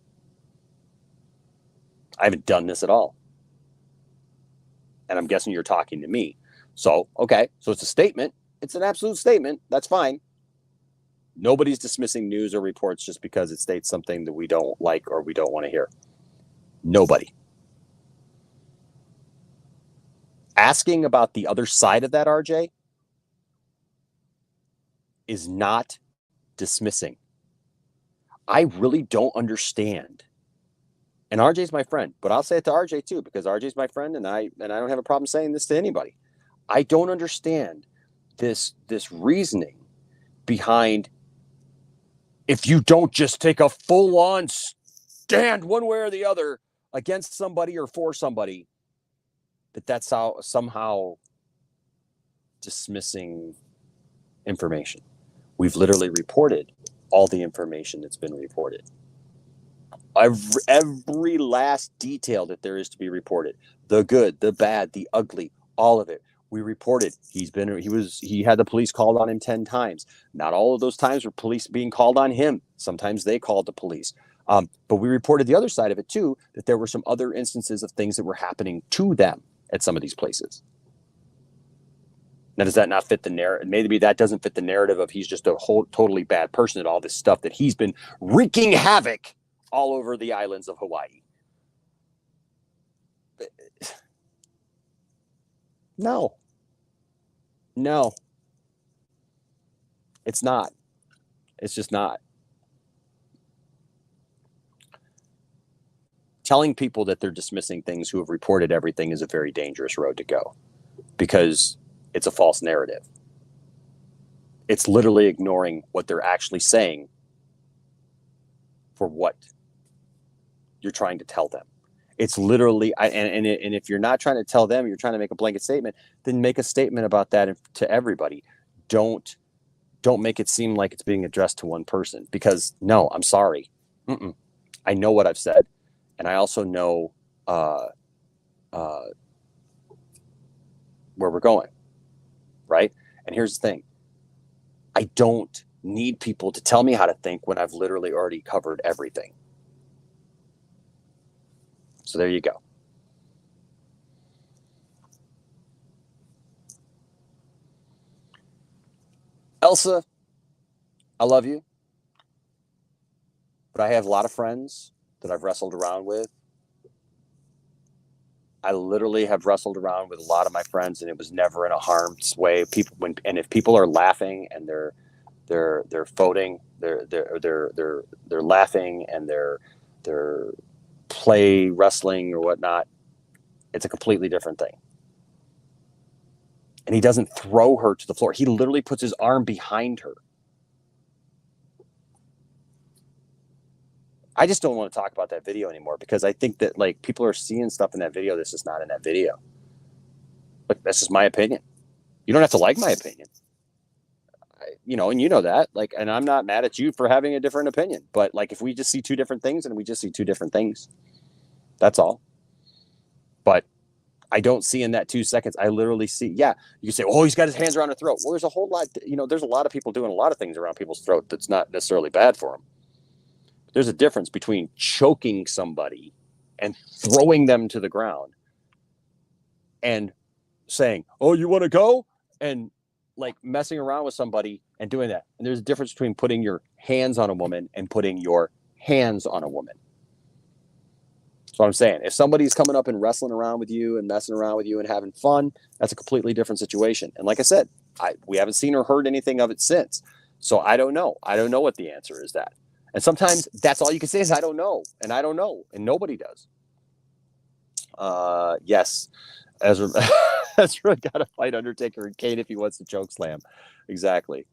I haven't done this at all. And I'm guessing you're talking to me. So, okay. So it's a statement. It's an absolute statement. That's fine. Nobody's dismissing news or reports just because it states something that we don't like or we don't want to hear. Nobody. Asking about the other side of that, RJ, is not dismissing. I really don't understand. And RJ's my friend, but I'll say it to RJ too, because RJ's my friend, and I don't have a problem saying this to anybody. I don't understand this reasoning behind, if you don't just take a full-on stand one way or the other against somebody or for somebody, that's how somehow dismissing information. We've literally reported all the information that's been reported. Every last detail that there is to be reported. The good, the bad, the ugly, all of it. We reported. He had the police called on him 10 times. Not all of those times were police being called on him. Sometimes they called the police. But we reported the other side of it too, that there were some other instances of things that were happening to them at some of these places. Now, does that not fit the narrative? Maybe that doesn't fit the narrative of he's just a totally bad person and all this stuff that he's been wreaking havoc all over the islands of Hawaii. No, it's not. It's just not. Telling people that they're dismissing things who have reported everything is a very dangerous road to go, because it's a false narrative. It's literally ignoring what they're actually saying for what you're trying to tell them. It's literally, and if you're not trying to tell them, you're trying to make a blanket statement, then make a statement about that to everybody. Don't make it seem like it's being addressed to one person, because no, I'm sorry. I know what I've said. And I also know where we're going, right? And here's the thing. I don't need people to tell me how to think when I've literally already covered everything. So there you go. Elsa, I love you. But I have a lot of friends that I've wrestled around with. I literally have wrestled around with a lot of my friends, and it was never in a harm's way. If people are laughing and they're voting, they're laughing and they're play wrestling or whatnot, it's a completely different thing. And he doesn't throw her to the floor. He literally puts his arm behind her. I just don't want to talk about that video anymore, because I think that like people are seeing stuff in that video that's just not in that video. But that's just my opinion. You don't have to like my opinion. And you know that. Like, and I'm not mad at you for having a different opinion. But like, if we just see two different things, and we just see two different things, that's all. But I don't see in that 2 seconds. I literally see. Yeah, you can say, "Oh, he's got his hands around her throat." Well, there's a whole lot. There's a lot of people doing a lot of things around people's throat that's not necessarily bad for them. There's a difference between choking somebody and throwing them to the ground and saying, "Oh, you want to go?" and like messing around with somebody and doing that. And there's a difference between putting your hands on a woman and putting your hands on a woman. So I'm saying, if somebody's coming up and wrestling around with you and messing around with you and having fun, that's a completely different situation. And like I said, we haven't seen or heard anything of it since. So I don't know. I don't know what the answer is that. And sometimes that's all you can say is, I don't know. And I don't know. And nobody does. Yes. Ezra got to fight Undertaker and Kane if he wants to choke slam. Exactly.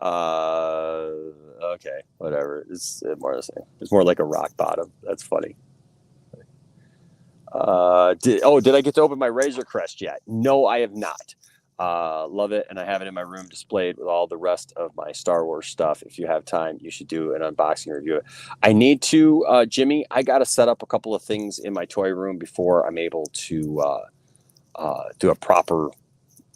Okay. Whatever. It's more the same. It's more like a rock bottom. That's funny. Did I get to open my Razor Crest yet? No, I have not. Love it, and I have it in my room displayed with all the rest of my Star Wars stuff. If you have time, you should do an unboxing review. I need to, Jimmy. I got to set up a couple of things in my toy room before I'm able to do a proper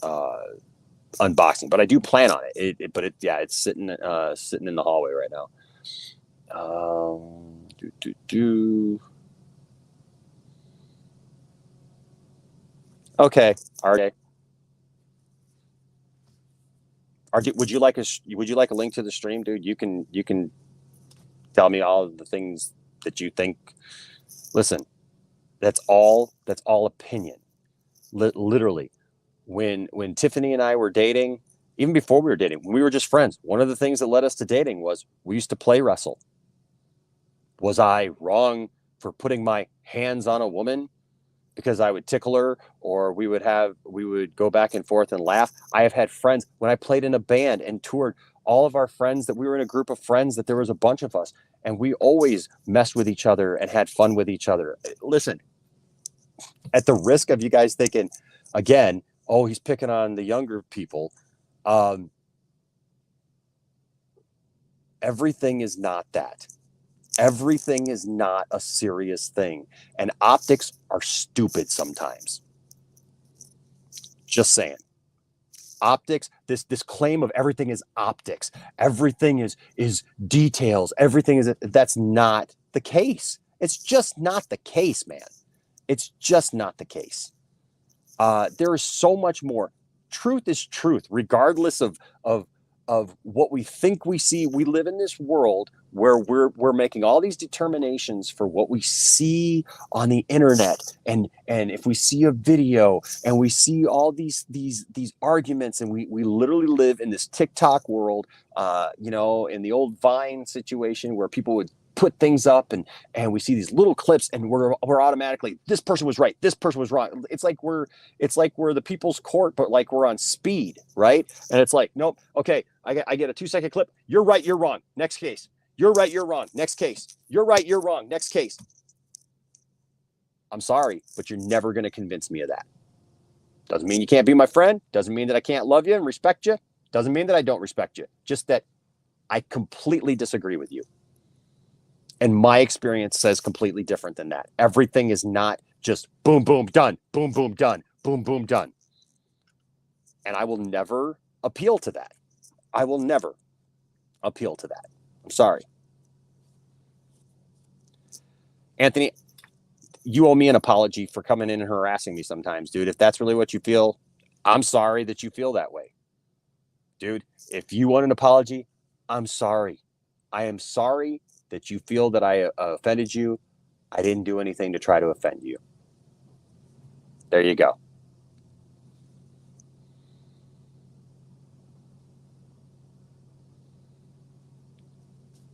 unboxing. But I do plan on it. It's sitting in the hallway right now. Okay, RJ. RJ, would you like a link to the stream, dude? You can tell me all of the things that you think. Listen, that's all opinion. Literally, when Tiffany and I were dating, even before we were dating, when we were just friends, one of the things that led us to dating was we used to play wrestle. Was I wrong for putting my hands on a woman because I would tickle her, or we would go back and forth and laugh? I have had friends when I played in a band and toured, all of our friends, that we were in a group of friends, that there was a bunch of us, and we always messed with each other and had fun with each other. Listen, at the risk of you guys thinking again, oh, he's picking on the younger people. Everything is not that. Everything is not a serious thing. And optics are stupid sometimes. Just saying. Optics, this claim of everything is optics. Everything is details. Everything is, that's not the case. It's just not the case, man. It's just not the case. There is so much more. Truth is truth, regardless of what we think we see. We live in this world where we're making all these determinations for what we see on the internet, and if we see a video and we see all these arguments, and we literally live in this TikTok world, in the old Vine situation where people would put things up, and we see these little clips, and we're automatically, this person was right, this person was wrong. It's like we're the people's court, but like we're on speed, right? And it's like, nope, okay, I get a 2-second clip. You're right, you're wrong. Next case. You're right, you're wrong. Next case. You're right, you're wrong. Next case. I'm sorry, but you're never going to convince me of that. Doesn't mean you can't be my friend. Doesn't mean that I can't love you and respect you. Doesn't mean that I don't respect you. Just that I completely disagree with you. And my experience says completely different than that. Everything is not just boom, boom, done, boom, boom, done, boom, boom, done. And I will never appeal to that. I will never appeal to that. I'm sorry. Anthony, you owe me an apology for coming in and harassing me sometimes, dude. If that's really what you feel, I'm sorry that you feel that way. Dude, if you want an apology, I'm sorry. I am sorry that you feel that I offended you. I didn't do anything to try to offend you. There you go.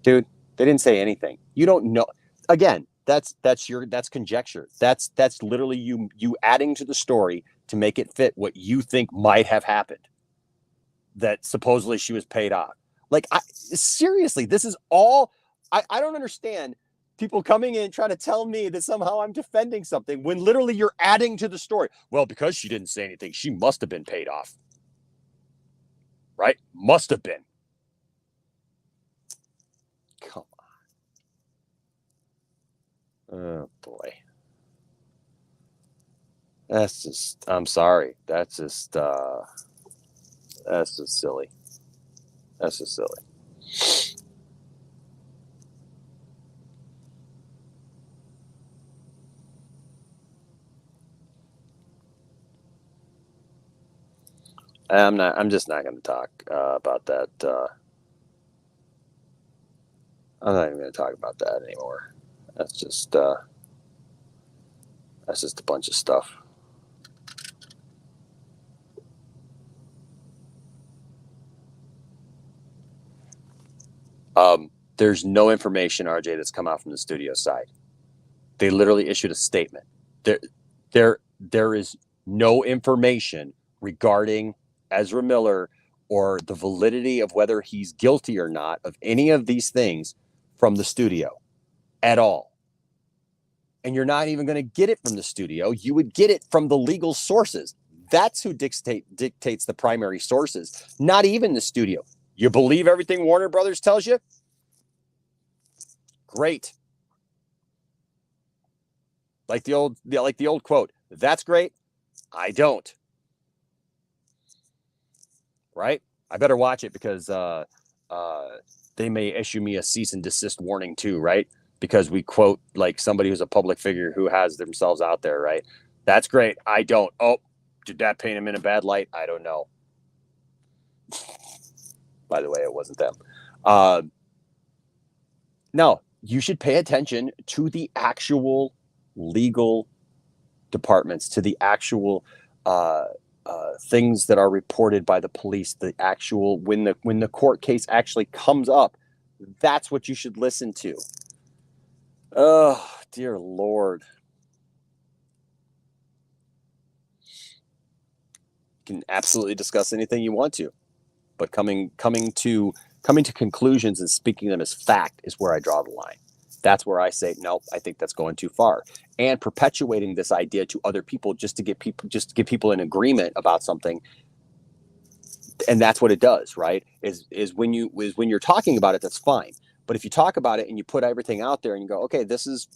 Dude, they didn't say anything. You don't know. Again, that's conjecture. That's literally you adding to the story to make it fit what you think might have happened. That supposedly she was paid off. Like, seriously, this is all. I don't understand people coming in trying to tell me that somehow I'm defending something when literally you're adding to the story. Well, because she didn't say anything, she must have been paid off. Right? Must have been. Come on. Oh, boy. That's just, I'm sorry. That's just silly. That's just silly. I'm just not going to talk about that. I'm not even going to talk about that anymore. That's just a bunch of stuff. There's no information, RJ, that's come out from the studio side. They literally issued a statement. There is no information regarding Ezra Miller or the validity of whether he's guilty or not of any of these things from the studio at all. And you're not even going to get it from the studio. You would get it from the legal sources. That's who dictates the primary sources, not even the studio. You believe everything Warner Brothers tells you? Great. Like the old quote, that's great. I don't. Right? I better watch it because they may issue me a cease and desist warning too, right? Because we quote like somebody who's a public figure who has themselves out there, right? That's great. I don't. Oh, did that paint him in a bad light? I don't know. By the way, it wasn't them. No, you should pay attention to the actual legal departments, to the actual things that are reported by the police. The actual when the court case actually comes up, that's what you should listen to. Oh, dear Lord. You can absolutely discuss anything you want to, but coming to conclusions and speaking them as fact is where I draw the line. That's where I say, no, I think that's going too far. And perpetuating this idea to other people just to get people in agreement about something. And that's what it does, right? Is when you're talking about it, that's fine. But if you talk about it and you put everything out there and you go, okay, this is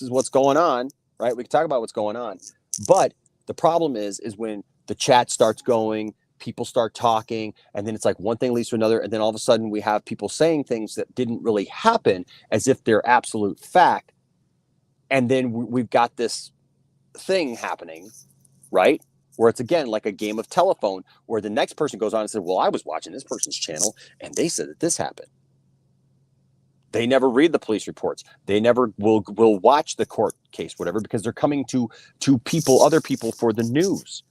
what's going on, right? We can talk about what's going on. But the problem is when the chat starts going, people start talking, and then it's like one thing leads to another, and then all of a sudden we have people saying things that didn't really happen as if they're absolute fact. And then we've got this thing happening, right? Where it's again like a game of telephone where the next person goes on and says, well, I was watching this person's channel and they said that this happened. They never read the police reports. They never will watch the court case, whatever, because they're coming to other people for the news.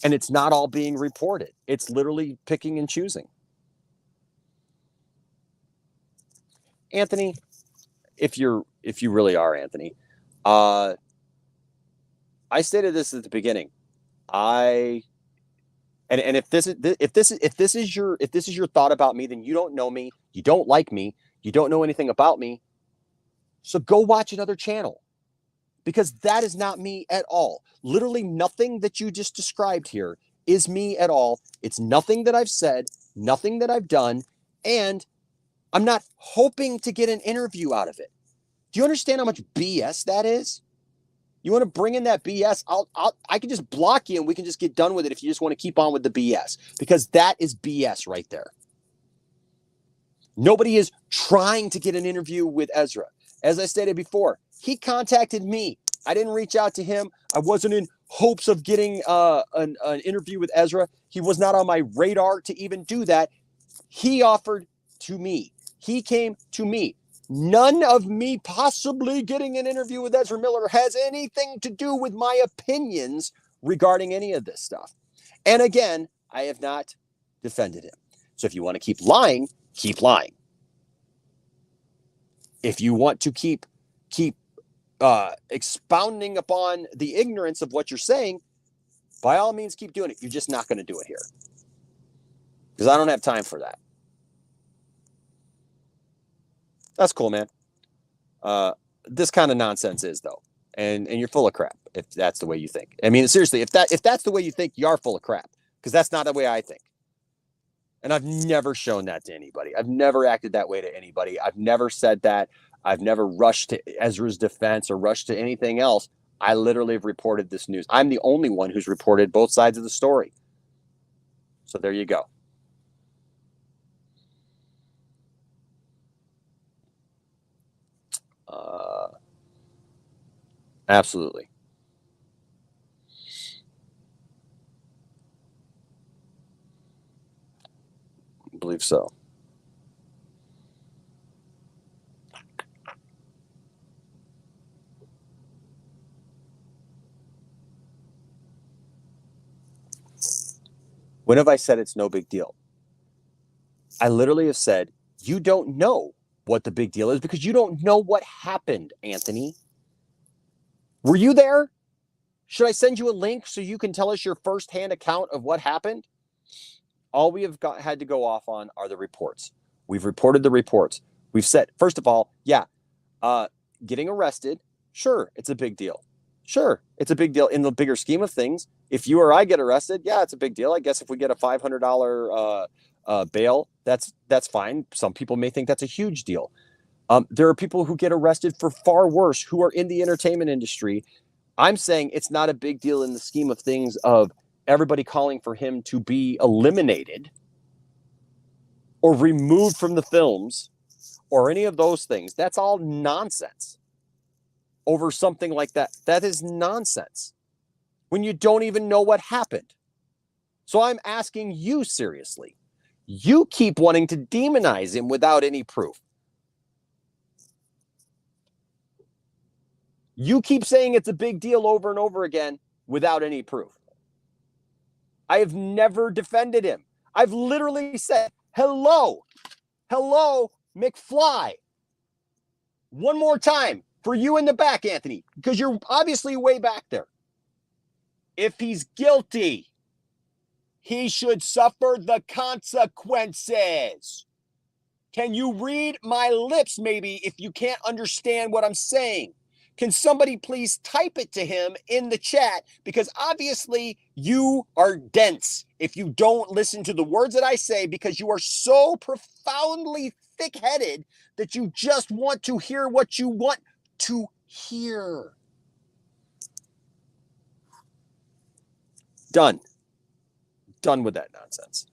And it's not all being reported. It's literally picking and choosing. Anthony, if you really are Anthony, I stated this at the beginning. And if this is your thought about me, then you don't know me, you don't like me, you don't know anything about me. So go watch another channel, because that is not me at all. Literally nothing that you just described here is me at all. It's nothing that I've said, nothing that I've done, and I'm not hoping to get an interview out of it. Do you understand how much BS that is? You want to bring in that BS? I can just block you and we can just get done with it if you just want to keep on with the BS, because that is BS right there. Nobody is trying to get an interview with Ezra. As I stated before, he contacted me. I didn't reach out to him. I wasn't in hopes of getting an interview with Ezra. He was not on my radar to even do that. He offered to me. He came to me. None of me possibly getting an interview with Ezra Miller has anything to do with my opinions regarding any of this stuff. And again, I have not defended him. So if you want to keep lying, keep lying. If you want to keep expounding upon the ignorance of what you're saying, by all means, keep doing it. You're just not going to do it here, because I don't have time for that. That's cool, man. This kind of nonsense is, though, and you're full of crap if that's the way you think. I mean, seriously, if that's the way you think, you are full of crap, because that's not the way I think. And I've never shown that to anybody. I've never acted that way to anybody. I've never said that. I've never rushed to Ezra's defense or rushed to anything else. I literally have reported this news. I'm the only one who's reported both sides of the story. So there you go. Absolutely. I believe so. When have I said it's no big deal? I literally have said, you don't know what the big deal is because you don't know what happened, Anthony. Were you there? Should I send you a link so you can tell us your firsthand account of what happened? All we have had to go off on are the reports. We've reported the reports. We've said, first of all, yeah, getting arrested, sure, it's a big deal. Sure, it's a big deal in the bigger scheme of things. If you or I get arrested, yeah, it's a big deal. I guess if we get a $500 bail, that's fine. Some people may think that's a huge deal. There are people who get arrested for far worse who are in the entertainment industry. I'm saying it's not a big deal in the scheme of things of everybody calling for him to be eliminated or removed from the films or any of those things. That's all nonsense over something like that. That is nonsense when you don't even know what happened. So I'm asking you seriously. You keep wanting to demonize him without any proof. You keep saying it's a big deal over and over again without any proof. I have never defended him. I've literally said, hello, McFly. One more time for you in the back, Anthony, because you're obviously way back there. If he's guilty, he should suffer the consequences. Can you read my lips, maybe, if you can't understand what I'm saying? Can somebody please type it to him in the chat? Because obviously you are dense if you don't listen to the words that I say, because you are so profoundly thick-headed that you just want to hear what you want to hear. Done. Done with that nonsense.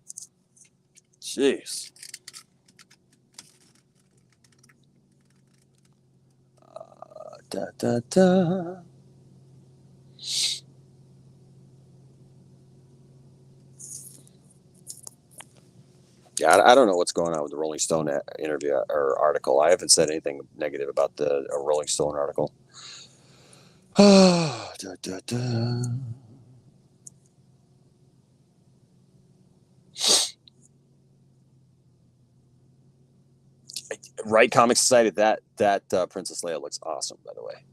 Jeez. Da, da, da. Yeah, I don't know what's going on with the Rolling Stone interview or article. I haven't said anything negative about the Rolling Stone article. Da, da, da. Right Comic Society, that Princess Leia looks awesome, by the way.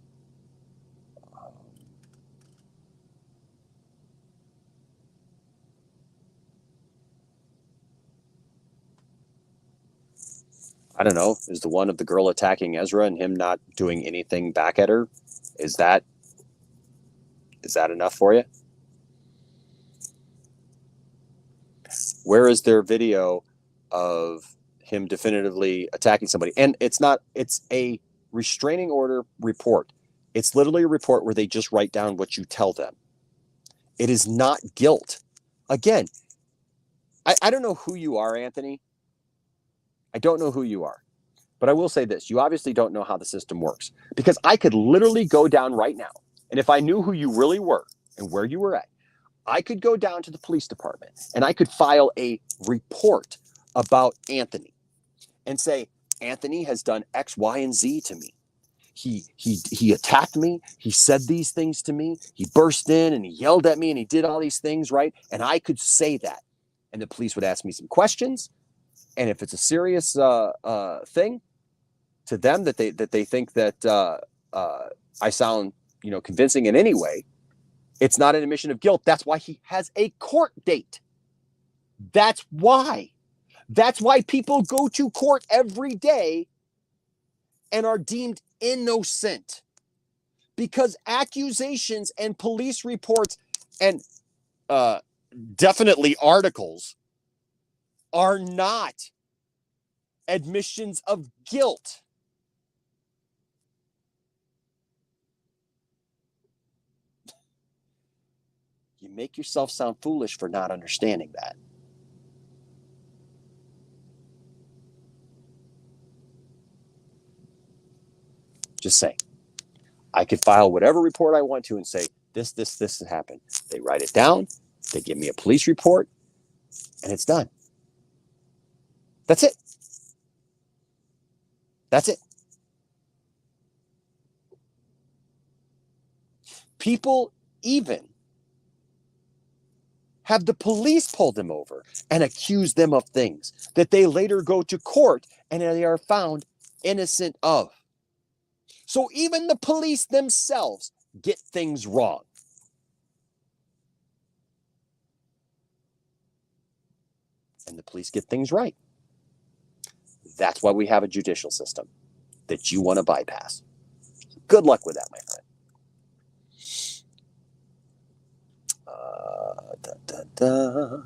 I don't know. Is the one of the girl attacking Ezra and him not doing anything back at her? Is that enough for you? Where is their video of him definitively attacking somebody? And it's a restraining order report. It's literally a report where they just write down what you tell them. It is not guilt. Again, I don't know who you are, Anthony. I don't know who you are. But I will say this. You obviously don't know how the system works. Because I could literally go down right now. And if I knew who you really were and where you were at, I could go down to the police department and I could file a report about Anthony and say, Anthony has done X, Y, and Z to me. He attacked me. He said these things to me. He burst in and he yelled at me and he did all these things, right? And I could say that. And the police would ask me some questions. And if it's a serious thing to them that they think that I sound, convincing in any way, it's not an admission of guilt. That's why he has a court date. That's why. That's why people go to court every day and are deemed innocent. Because accusations and police reports and definitely articles are not admissions of guilt. You make yourself sound foolish for not understanding that. Just saying. I could file whatever report I want to and say, this has happened. They write it down. They give me a police report, and it's done. That's it. That's it. People even have the police pull them over and accuse them of things that they later go to court and they are found innocent of. So even the police themselves get things wrong. And the police get things right. That's why we have a judicial system that you want to bypass. Good luck with that, my friend. da, da,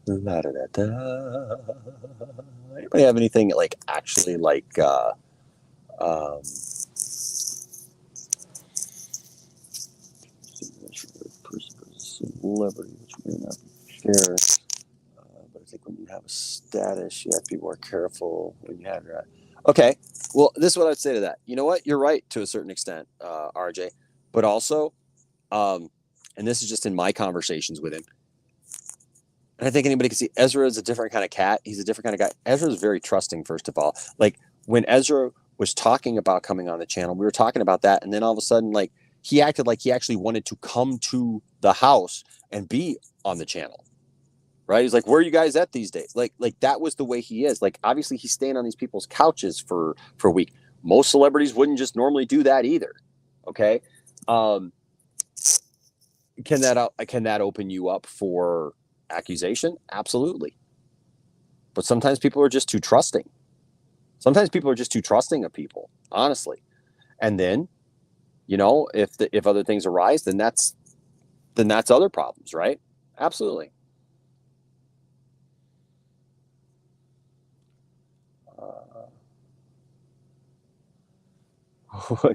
la, da, da, da. Anybody have anything like actually like um, celebrity, which may not be fair. But I think when you have a status, you have to be more careful when you have your. Okay, well, this is what I'd say to that. You know what? You're right to a certain extent, RJ, but also, and this is just in my conversations with him. And I think anybody can see Ezra is a different kind of cat. He's a different kind of guy. Ezra is very trusting, first of all. Like when Ezra was talking about coming on the channel, we were talking about that, and then all of a sudden, like he acted like he actually wanted to come to the house and be on the channel. Right? He's like, where are you guys at these days? Like that was the way he is. Like, obviously he's staying on these people's couches for a week. Most celebrities wouldn't just normally do that either. Okay. Can that open you up for accusation? Absolutely. But sometimes people are just too trusting. Sometimes people are just too trusting of people, honestly. And then, if other things arise, then that's other problems, right? Absolutely.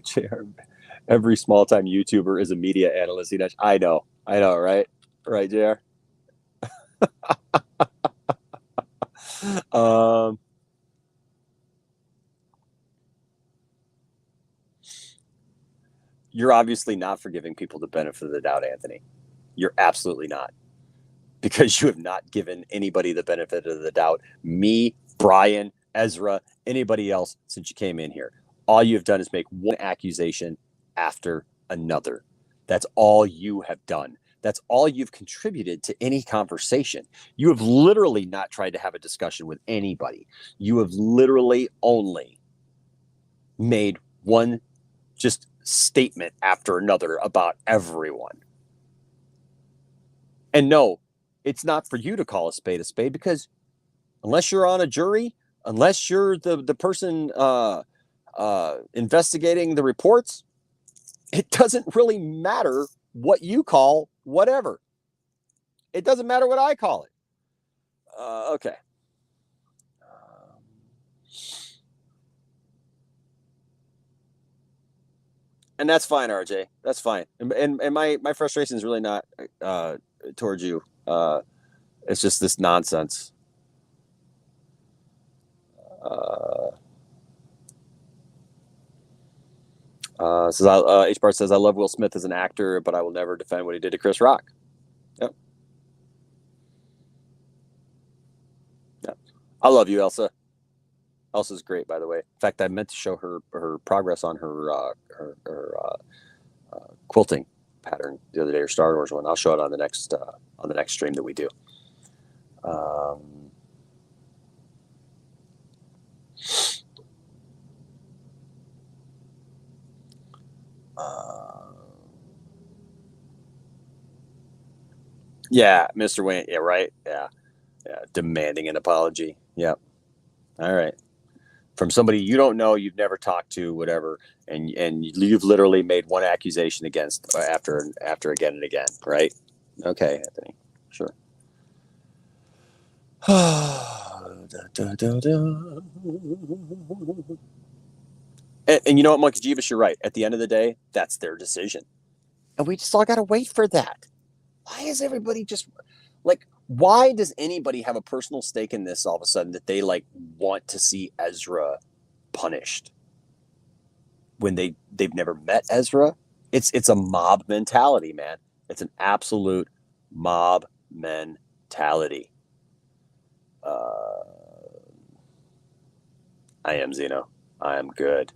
JR, every small time YouTuber is a media analyst. I know, right? Right, JR. Um, you're obviously not for giving people the benefit of the doubt, Anthony. You're absolutely not, because you have not given anybody the benefit of the doubt. Me, Brian, Ezra, anybody else since you came in here. All you have done is make one accusation after another. That's all you have done. That's all you've contributed to any conversation. You have literally not tried to have a discussion with anybody. You have literally only made one just statement after another about everyone. And no, it's not for you to call a spade, because unless you're on a jury, unless you're the person investigating the reports, it doesn't really matter what you call whatever. It doesn't matter what I call it. Okay. And that's fine, RJ. That's fine. And my frustration is really not towards you. It's just this nonsense. H. Bart says, I love Will Smith as an actor, but I will never defend what he did to Chris Rock. Yep. Yep. I love you, Elsa. Elsa's great, by the way. In fact, I meant to show her progress on her quilting pattern the other day, or Star Wars one. I'll show it on the next stream that we do. Yeah, Mr. Wayne. Yeah, right. Yeah. Demanding an apology. Yep. All right. From somebody you don't know, you've never talked to, whatever, and you've literally made one accusation against after again and again, right? Okay, Anthony. Sure. And you know what, Monkey Jeeves, you're right. At the end of the day, that's their decision. And we just all got to wait for that. Why is everybody just like, why does anybody have a personal stake in this all of a sudden, that they like want to see Ezra punished when they've never met Ezra? It's a mob mentality, man. It's an absolute mob mentality. I am Zeno. I am good.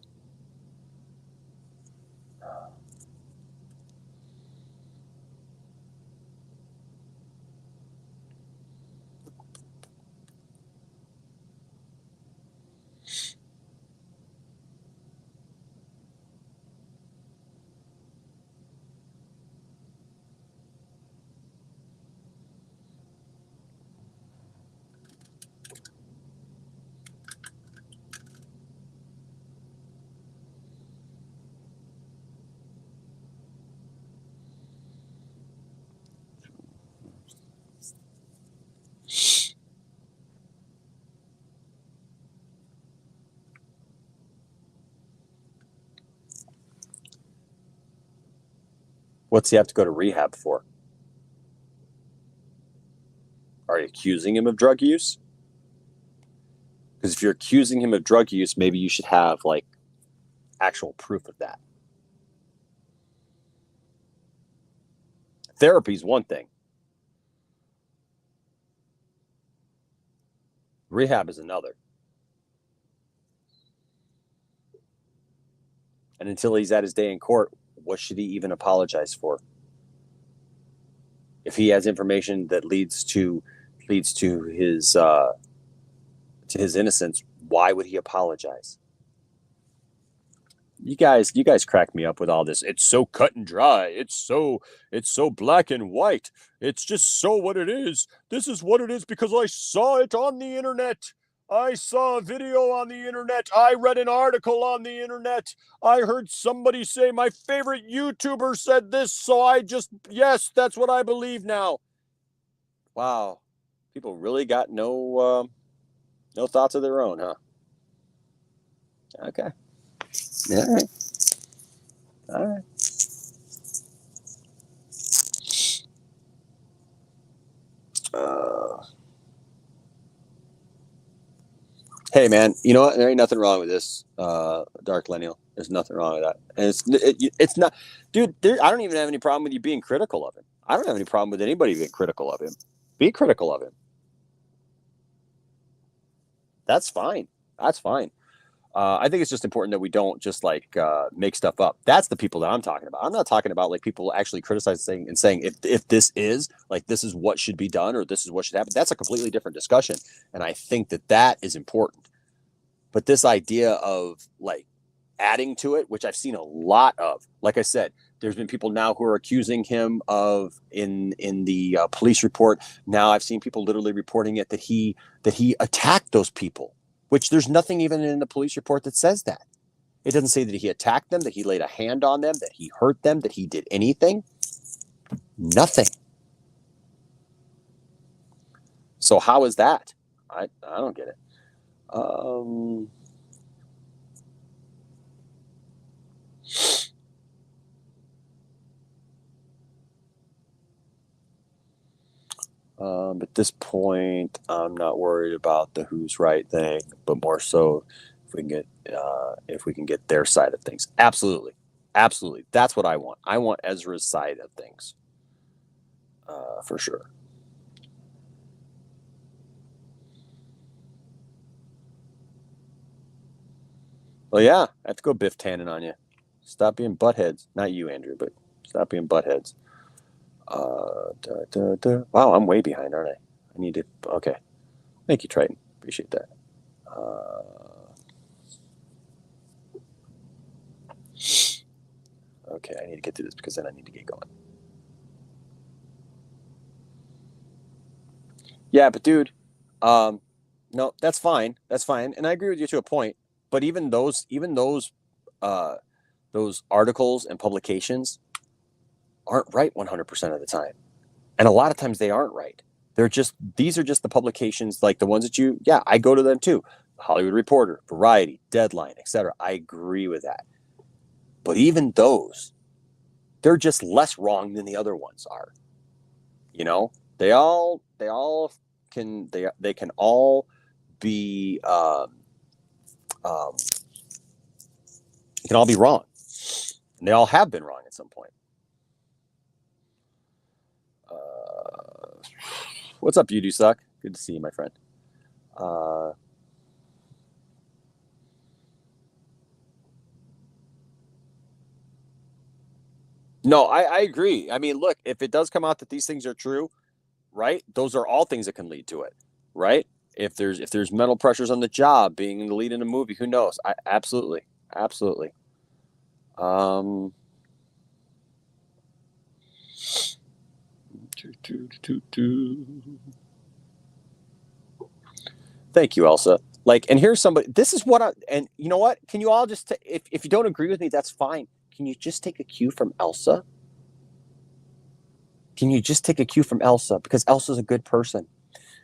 What's he have to go to rehab for? Are you accusing him of drug use? Because if you're accusing him of drug use, maybe you should have like actual proof of that. Therapy is one thing. Rehab is another. And until he's at his day in court, what should he even apologize for? If he has information that leads to his innocence, why would he apologize? You guys crack me up with all this. It's so cut and dry. It's so black and white. It's just so what it is. This is what it is because I saw it on the internet. I saw a video on the internet. I read an article on the internet. I heard somebody say my favorite YouTuber said this, so yes, that's what I believe now. Wow. People really got no thoughts of their own, huh? Okay. All right. All right. Hey, man, you know what? There ain't nothing wrong with this, Dark Lineal. There's nothing wrong with that. And it's not, dude, I don't even have any problem with you being critical of him. I don't have any problem with anybody being critical of him. Be critical of him. That's fine. That's fine. I think it's just important that we don't just like make stuff up. That's the people that I'm talking about. I'm not talking about like people actually criticizing and saying if this is like this is what should be done or this is what should happen. That's a completely different discussion, and I think that is important. But this idea of like adding to it, which I've seen a lot of, like I said, there's been people now who are accusing him of in the police report. Now I've seen people literally reporting it that he attacked those people. Which there's nothing even in the police report that says that. It doesn't say that he attacked them, that he laid a hand on them, that he hurt them, that he did anything. Nothing. So how is that? I don't get it. At this point, I'm not worried about the who's right thing, but more so if we can get their side of things. Absolutely, absolutely. That's what I want. I want Ezra's side of things, for sure. Well, yeah, I have to go Biff Tannen on you. Stop being buttheads. Not you, Andrew, but stop being buttheads. Wow, I'm way behind, aren't I? I need to. Okay. Thank you, Triton. Appreciate that. Okay, I need to get through this because then I need to get going. Yeah, but dude, no, that's fine. That's fine, and I agree with you to a point. But even those articles and publications aren't right 100% of the time, and a lot of times they aren't right. These are just the publications like the ones that I go to them too. Hollywood Reporter, Variety, Deadline, etc. I agree with that. But even those, they're just less wrong than the other ones are. You know, they can all be can all be wrong, and they all have been wrong at some point. What's up, you do suck? Good to see you, my friend. No, I agree. I mean, look, if it does come out that these things are true, right? Those are all things that can lead to it, right? If there's mental pressures on the job, being the lead in a movie, who knows? Absolutely. Thank you, Elsa. Like, and here's somebody. This is what and you know what? Can you all just if you don't agree with me, that's fine. Can you just take a cue from Elsa? Can you just take a cue from Elsa? Because Elsa's a good person.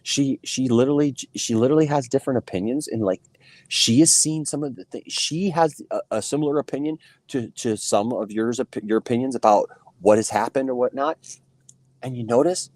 She literally has different opinions, and like she has seen some of the things. She has a similar opinion to some of your opinions about what has happened or whatnot. And you notice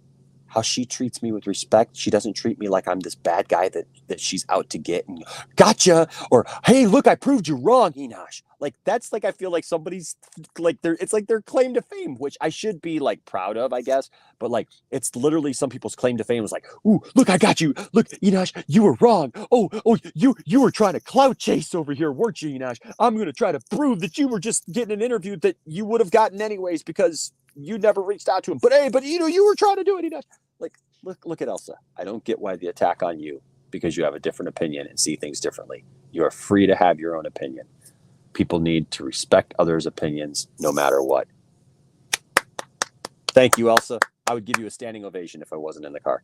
how she treats me with respect. She doesn't treat me like I'm this bad guy that she's out to get and gotcha, or hey, look, I proved you wrong, Enosh. Like that's like I feel like somebody's like it's like their claim to fame, which I should be like proud of, I guess. But like it's literally some people's claim to fame was like, ooh, look, I got you. Look, Enosh, you were wrong. Oh, you were trying to clout chase over here, weren't you, Enosh? I'm gonna try to prove that you were just getting an interview that you would have gotten anyways because you never reached out to him. But hey, but you were trying to do it, Enosh. Like, look at Elsa. I don't get why the attack on you because you have a different opinion and see things differently. You are free to have your own opinion. People need to respect others' opinions no matter what. Thank you, Elsa. I would give you a standing ovation if I wasn't in the car.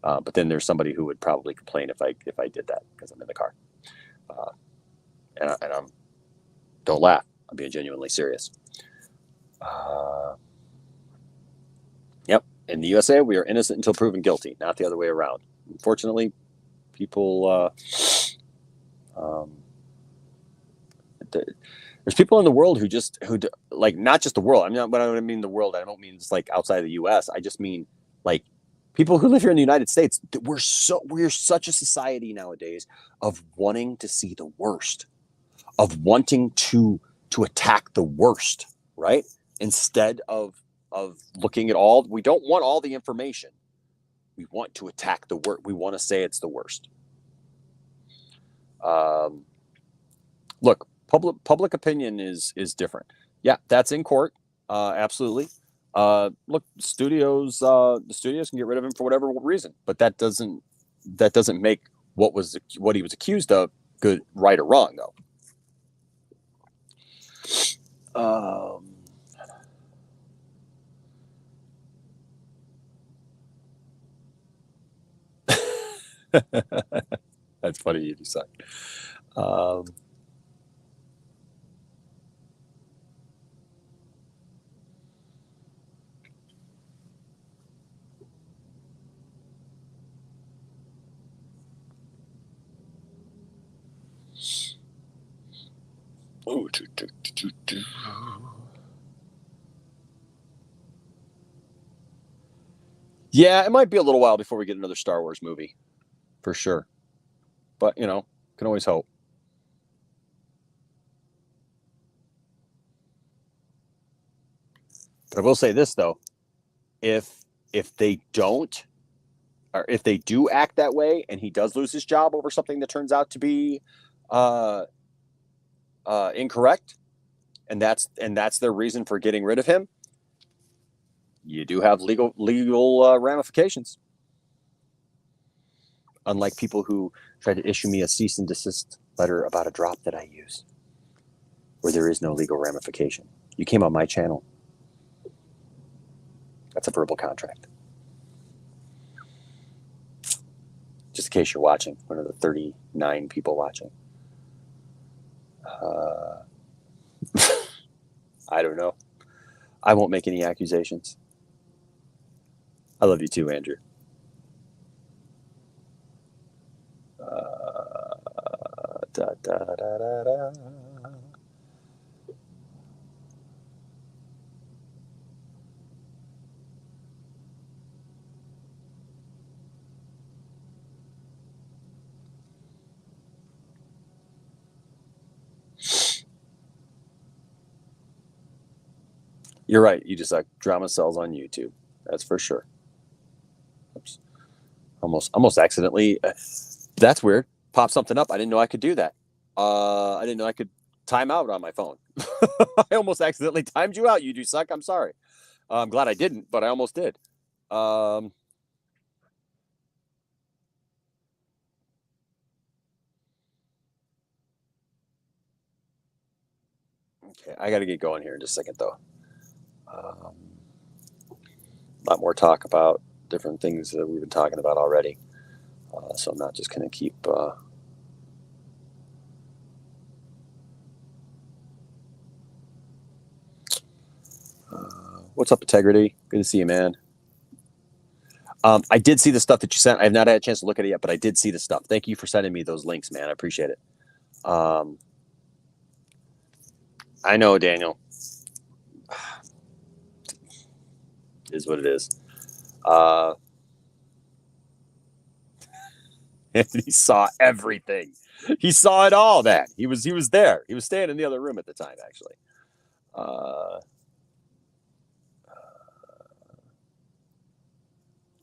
But then there's somebody who would probably complain if I did that because I'm in the car. And I'm don't laugh. I'm being genuinely serious. Yep. In the USA, we are innocent until proven guilty, not the other way around. Unfortunately, people, there's people in the world who like, not just the world. I mean, when I mean the world, I don't mean it's like outside of the US. I just mean like people who live here in the United States. We're such a society nowadays of wanting to see the worst, of wanting to attack the worst, right? Instead of looking at all. We don't want all the information. We want to attack the worst. We want to say it's the worst. Look, public opinion is different. Yeah, that's in court. Absolutely. Look, the studios can get rid of him for whatever reason, but that doesn't make what he was accused of good, right, or wrong, though. That's funny you decide. Oh, yeah, it might be a little while before we get another Star Wars movie, for sure. But can always hope. But I will say this though, if they don't, or if they do act that way, and he does lose his job over something that turns out to be incorrect, and that's their reason for getting rid of him, you do have legal ramifications. Unlike people who tried to issue me a cease and desist letter about a drop that I use, where there is no legal ramification. You came on my channel. That's a verbal contract. Just in case you're watching, one of the 39 people watching. I don't know. I won't make any accusations. I love you too, Andrew. Da, da, da, da, da. You're right. You just like drama cells on YouTube. That's for sure. Oops. Almost accidentally. That's weird. Pop something up. I didn't know I could do that. I didn't know I could time out on my phone. I almost accidentally timed you out. You do suck. I'm sorry. I'm glad I didn't, but I almost did. Okay, I got to get going here in just a second, though. A lot more talk about different things that we've been talking about already. So I'm not just going to keep... what's up, Integrity? Good to see you, man. I did see the stuff that you sent. I have not had a chance to look at it yet, but I did see the stuff. Thank you for sending me those links, man. I appreciate it. I know, Daniel. Is what it is. Uh, and he saw everything. He saw it all. That he was there. He was staying in the other room at the time, actually. Uh,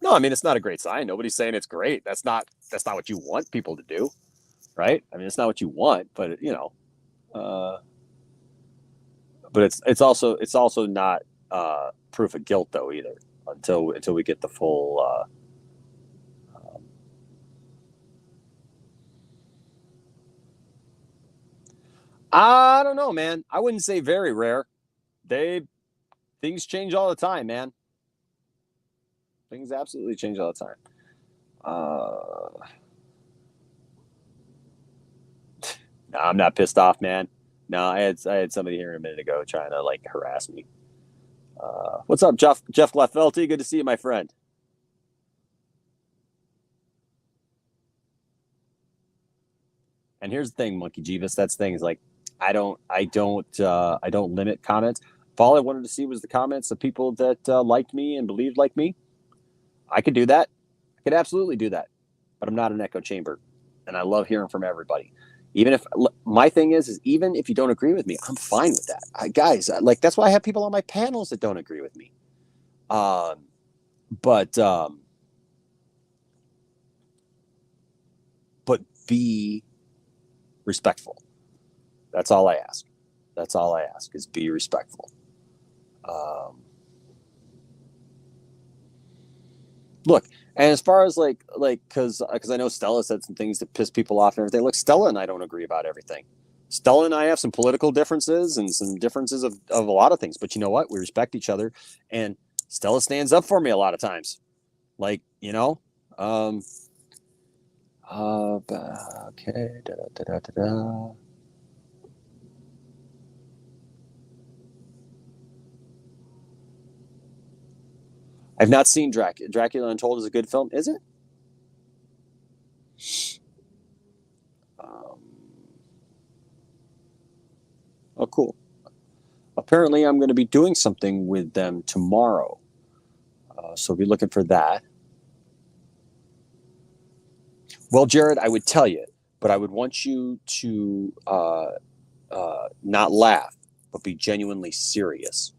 no, I mean it's not a great sign. Nobody's saying it's great. That's not what you want people to do, right? I mean it's not what you want, but uh, but it's also not proof of guilt though either until we get the full. I don't know, man. I wouldn't say very rare. They Things change all the time, man. Things absolutely change all the time. Uh, no, I'm not pissed off, man. No, I had somebody here a minute ago trying to like harass me. What's up, Jeff Leffelty? Good to see you, my friend. And here's the thing, Monkey Jeeves. That's the thing is like I don't limit comments. If all I wanted to see was the comments of people that liked me and believed like me, I could do that. I could absolutely do that. But I'm not an echo chamber, and I love hearing from everybody. Even if my thing is even if you don't agree with me, I'm fine with that. Guys, like that's why I have people on my panels that don't agree with me. Um, but but be respectful. That's all I ask. That's all I ask is be respectful. Um, Look, and as far as because I know Stella said some things that piss people off and everything. Look, Stella and I don't agree about everything. Stella and I have some political differences and some differences of a lot of things, but you know what? We respect each other, and Stella stands up for me a lot of times. Like um, okay, da, da, da, da, da. I've not seen Dracula. Dracula Untold is a good film, is it? Um, oh, cool. Apparently, I'm going to be doing something with them tomorrow. So be looking for that. Well, Jared, I would tell you, but I would want you to not laugh, but be genuinely serious.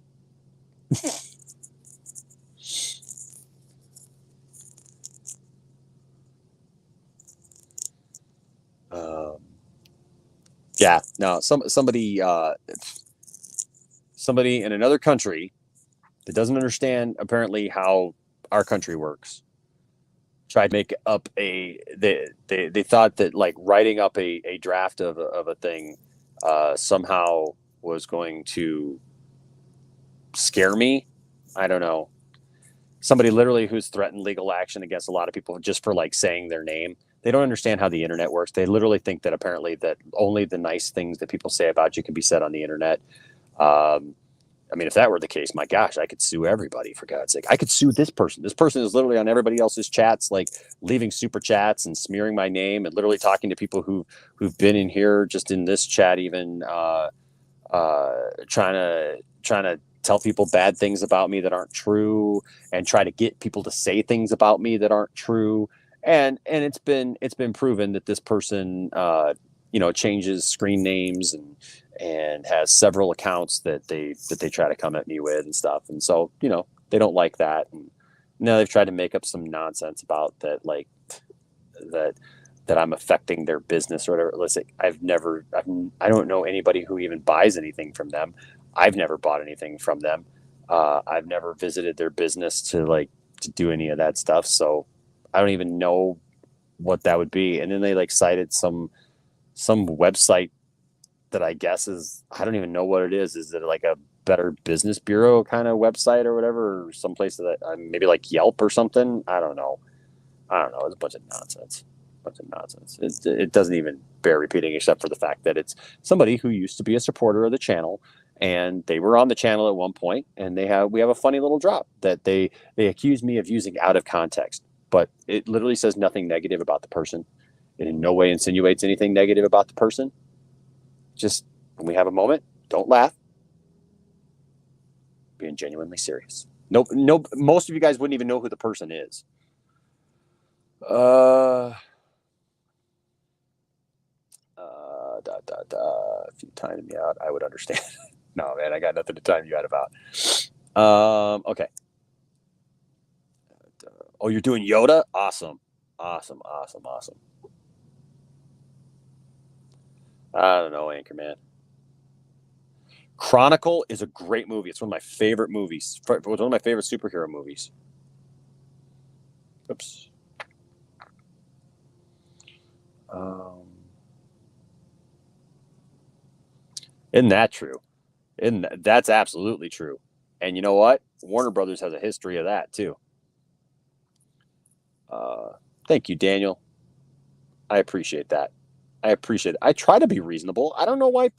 Um, yeah, no, somebody in another country that doesn't understand apparently how our country works tried to make up they thought that like writing up a draft of a thing somehow was going to scare me. I don't know. Somebody literally who's threatened legal action against a lot of people just for like saying their name. They don't understand how the internet works. They literally think that apparently that only the nice things that people say about you can be said on the internet. Um, I mean, if that were the case, my gosh, I could sue everybody for God's sake. I could sue this person. This person is literally on everybody else's chats, like leaving super chats and smearing my name and literally talking to people who've been in here just in this chat, even trying to tell people bad things about me that aren't true and try to get people to say things about me that aren't true. And it's been proven that this person changes screen names and has several accounts that they try to come at me with and stuff. And so, they don't like that. And now they've tried to make up some nonsense about that, like that that I'm affecting their business or whatever. Listen, I don't know anybody who even buys anything from them. I've never bought anything from them. I've never visited their business to do any of that stuff. So I don't even know what that would be. And then they like cited some website that I guess is, I don't even know what it is. Is it like a Better Business Bureau kind of website or whatever, or someplace that maybe like Yelp or something? I don't know. I don't know. It's a bunch of nonsense. Bunch of nonsense. It doesn't even bear repeating, except for the fact that it's somebody who used to be a supporter of the channel, and they were on the channel at one point, and we have a funny little drop that they accuse me of using out of context, but it literally says nothing negative about the person. It in no way insinuates anything negative about the person. Just when we have a moment, don't laugh. Being genuinely serious. Nope. Nope. Most of you guys wouldn't even know who the person is. Uh, if you timed me out, I would understand. No, man, I got nothing to time you out about. Okay. Oh, you're doing Yoda? Awesome. Awesome. Awesome. Awesome. I don't know, Anchorman. Chronicle is a great movie. It's one of my favorite movies. It's one of my favorite superhero movies. Oops. Um, isn't that true? That's absolutely true. And you know what? Warner Brothers has a history of that too. Uh, thank you, Daniel. I appreciate that. I appreciate it. I try to be reasonable. I don't know why.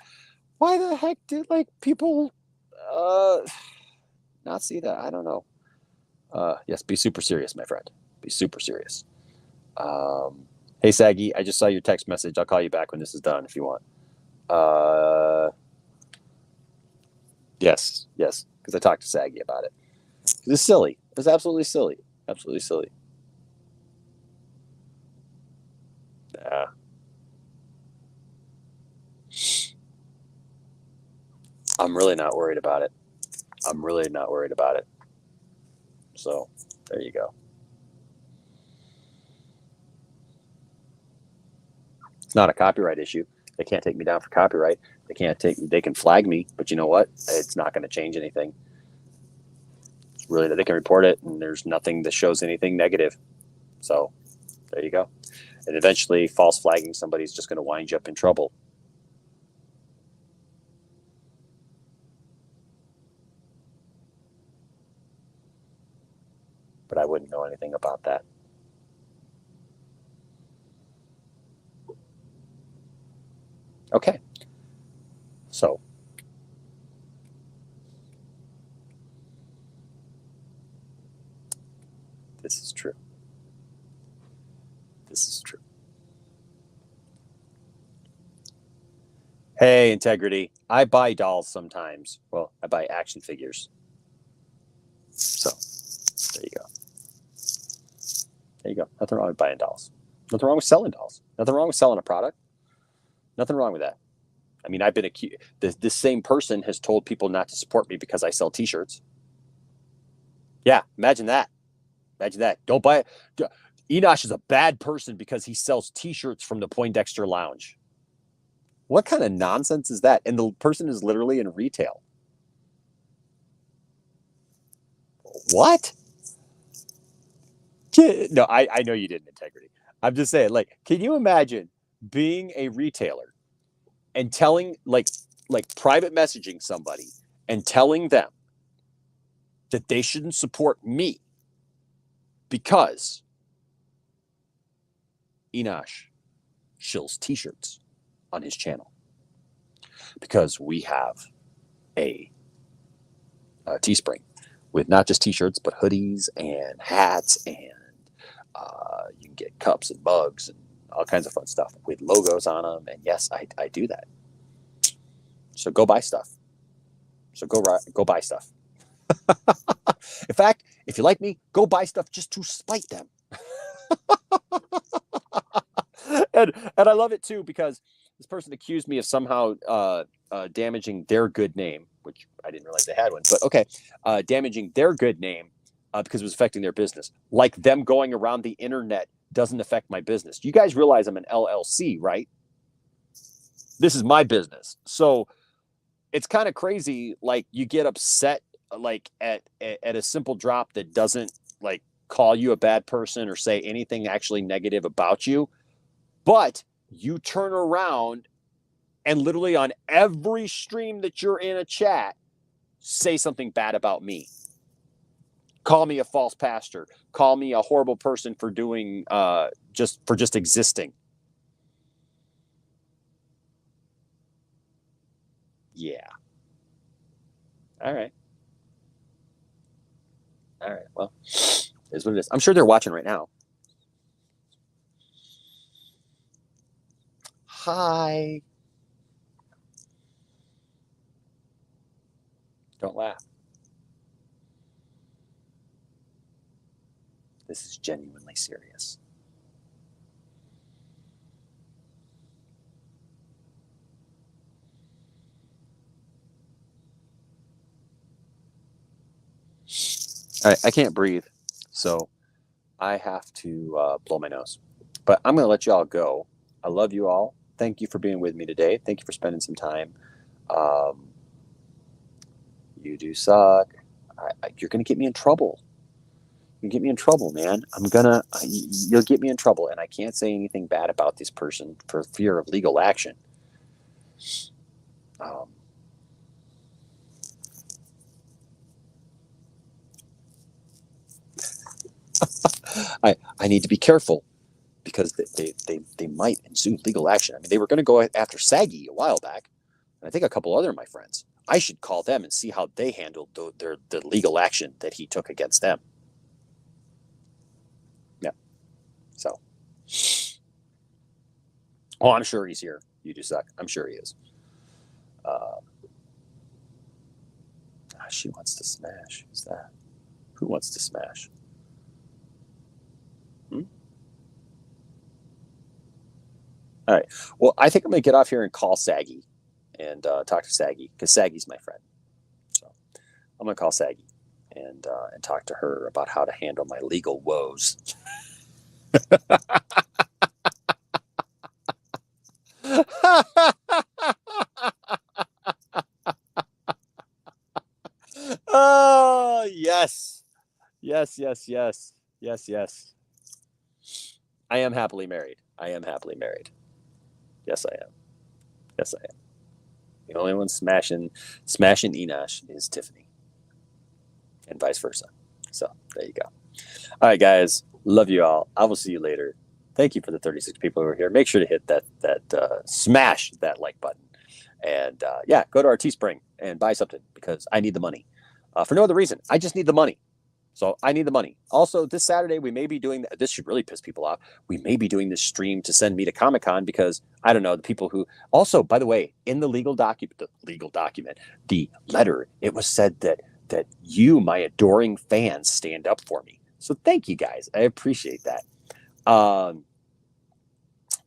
Why the heck did like people uh, not see that? I don't know. Yes, be super serious, my friend. Be super serious. Hey, Saggy, I just saw your text message. I'll call you back when this is done if you want. Uh, yes, yes, because I talked to Saggy about it. It's silly. It's absolutely silly. Absolutely silly. Yeah. I'm really not worried about it. I'm really not worried about it. So there you go. It's not a copyright issue. They can't take me down for copyright. They can't take. They can flag me, but you know what? It's not going to change anything. It's really that they can report it, and there's nothing that shows anything negative. So there you go. And eventually, false flagging somebody is just going to wind you up in trouble. But I wouldn't know anything about that. Okay. So this is true. This is true. Hey, Integrity. I buy dolls sometimes. Well, I buy action figures. So there you go. There you go. Nothing wrong with buying dolls. Nothing wrong with selling dolls. Nothing wrong with selling a product. Nothing wrong with that. I mean, I've been accused. This same person has told people not to support me because I sell T-shirts. Yeah, imagine that. Imagine that. Don't buy it. Enosh is a bad person because he sells T-shirts from the Poindexter Lounge. What kind of nonsense is that? And the person is literally in retail. What? No, I know you didn't, Integrity. I'm just saying, like, can you imagine being a retailer and telling, like private messaging somebody and telling them that they shouldn't support me because Enosh shills T-shirts on his channel because we have a Teespring with not just T-shirts but hoodies and hats and you can get cups and mugs and all kinds of fun stuff with logos on them. And yes, I do that. So go buy stuff. So go buy stuff. In fact, if you like me, go buy stuff just to spite them. And I love it too because this person accused me of somehow damaging their good name, which I didn't realize they had one. But okay, damaging their good name because it was affecting their business. Like them going around the internet doesn't affect my business. You guys realize I'm an LLC, right? This is my business, so it's kind of crazy. Like you get upset like at a simple drop that doesn't like call you a bad person or say anything actually negative about you, but you turn around and literally on every stream that you're in a chat, say something bad about me. Call me a false pastor. Call me a horrible person for doing just existing. Yeah. All right. All right. Well, is what it is. I'm sure they're watching right now. Hi. Don't laugh. This is genuinely serious. All right, I can't breathe, so I have to blow my nose. But I'm going to let you all go. I love you all. Thank you for being with me today. Thank you for spending some time. Um, you do suck. You're going to get me in trouble. You get me in trouble, man. You'll get me in trouble, and I can't say anything bad about this person for fear of legal action. Um, I need to be careful because they might ensue legal action. I mean, they were going to go after Saggy a while back, and I think a couple other of my friends. I should call them and see how they handled the legal action that he took against them. Yeah. So, oh, I'm sure he's here. You do suck. I'm sure he is. Uh, she wants to smash. Who's that? Who wants to smash? Hmm? All right. Well, I think I'm going to get off here and call Saggy and talk to Saggy because Saggy's my friend. So I'm going to call Saggy and talk to her about how to handle my legal woes. Oh, yes. Yes, yes, yes. Yes, yes. I am happily married. I am happily married. Yes, I am. Yes, I am. The only one smashing Enosh is Tiffany, and vice versa. So there you go. All right, guys. Love you all. I will see you later. Thank you for the 36 people who are here. Make sure to hit that smash that like button, and yeah, go to our Teespring and buy something because I need the money for no other reason. I just need the money. So I need the money. Also, this Saturday we may be doing this. Should really piss people off. We may be doing this stream to send me to Comic Con because I don't know the people who. Also, by the way, in the legal document, the letter, it was said that you, my adoring fans, stand up for me. So thank you guys. I appreciate that. Um,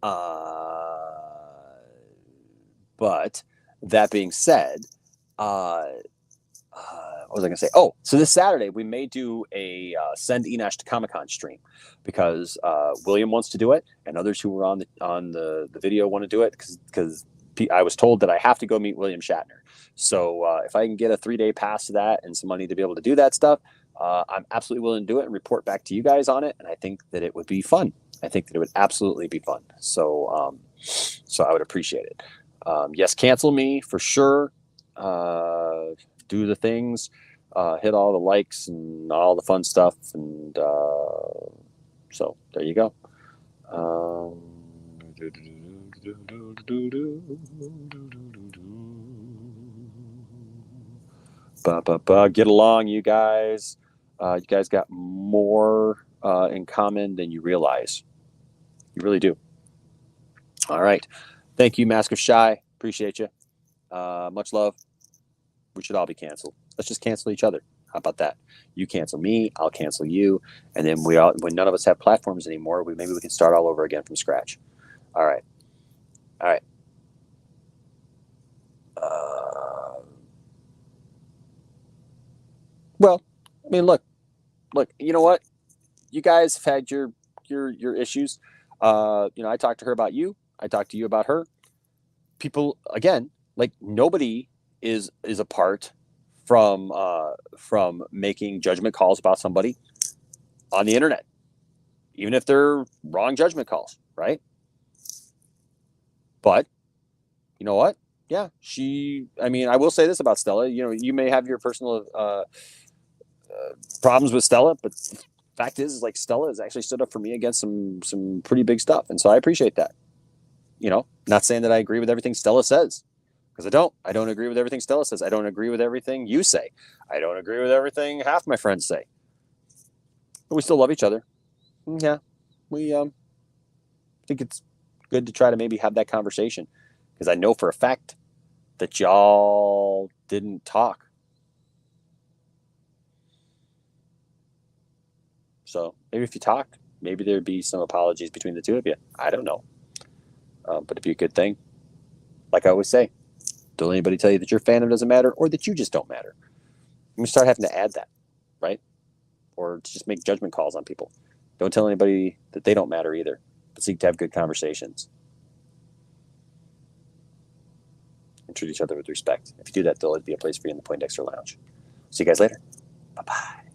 uh, but that being said, uh, what was I going to say? Oh, so this Saturday we may do a send Enosh to Comic Con stream because William wants to do it, and others who were on the video want to do it because I was told that I have to go meet William Shatner. So if I can get a 3-day pass to that and some money to be able to do that stuff, I'm absolutely willing to do it and report back to you guys on it. And I think that it would be fun. I think that it would absolutely be fun. So I would appreciate it. Yes, cancel me for sure. Do the things, hit all the likes and all the fun stuff, and so there you go. Get along, you guys. You guys got more in common than you realize. You really do. All right. Thank you, Mask of Shy. Appreciate you. Much love. We should all be canceled. Let's just cancel each other. How about that? You cancel me, I'll cancel you, and then when none of us have platforms anymore, maybe we can start all over again from scratch. All right. All right. Well, I mean, look. You know what? You guys have had your issues. I talked to her about you. I talked to you about her. People again, like nobody is apart from making judgment calls about somebody on the internet, even if they're wrong judgment calls, right? But you know what? Yeah, I mean, I will say this about Stella. You may have your personal problems with Stella, but the fact is like Stella has actually stood up for me against some pretty big stuff, and so I appreciate that. Not saying that I agree with everything Stella says, because I don't. I don't agree with everything Stella says. I don't agree with everything you say. I don't agree with everything half my friends say. But we still love each other. Yeah, we think it's good to try to maybe have that conversation because I know for a fact that y'all didn't talk. So maybe if you talk, maybe there'd be some apologies between the two of you. I don't know. But it'd be a good thing. Like I always say, don't let anybody tell you that your fandom doesn't matter or that you just don't matter. I'm going to start having to add that, right? Or just make judgment calls on people. Don't tell anybody that they don't matter either, but seek to have good conversations and treat each other with respect. If you do that, there'll always be a place for you in the Poindexter Lounge. See you guys later. Bye-bye.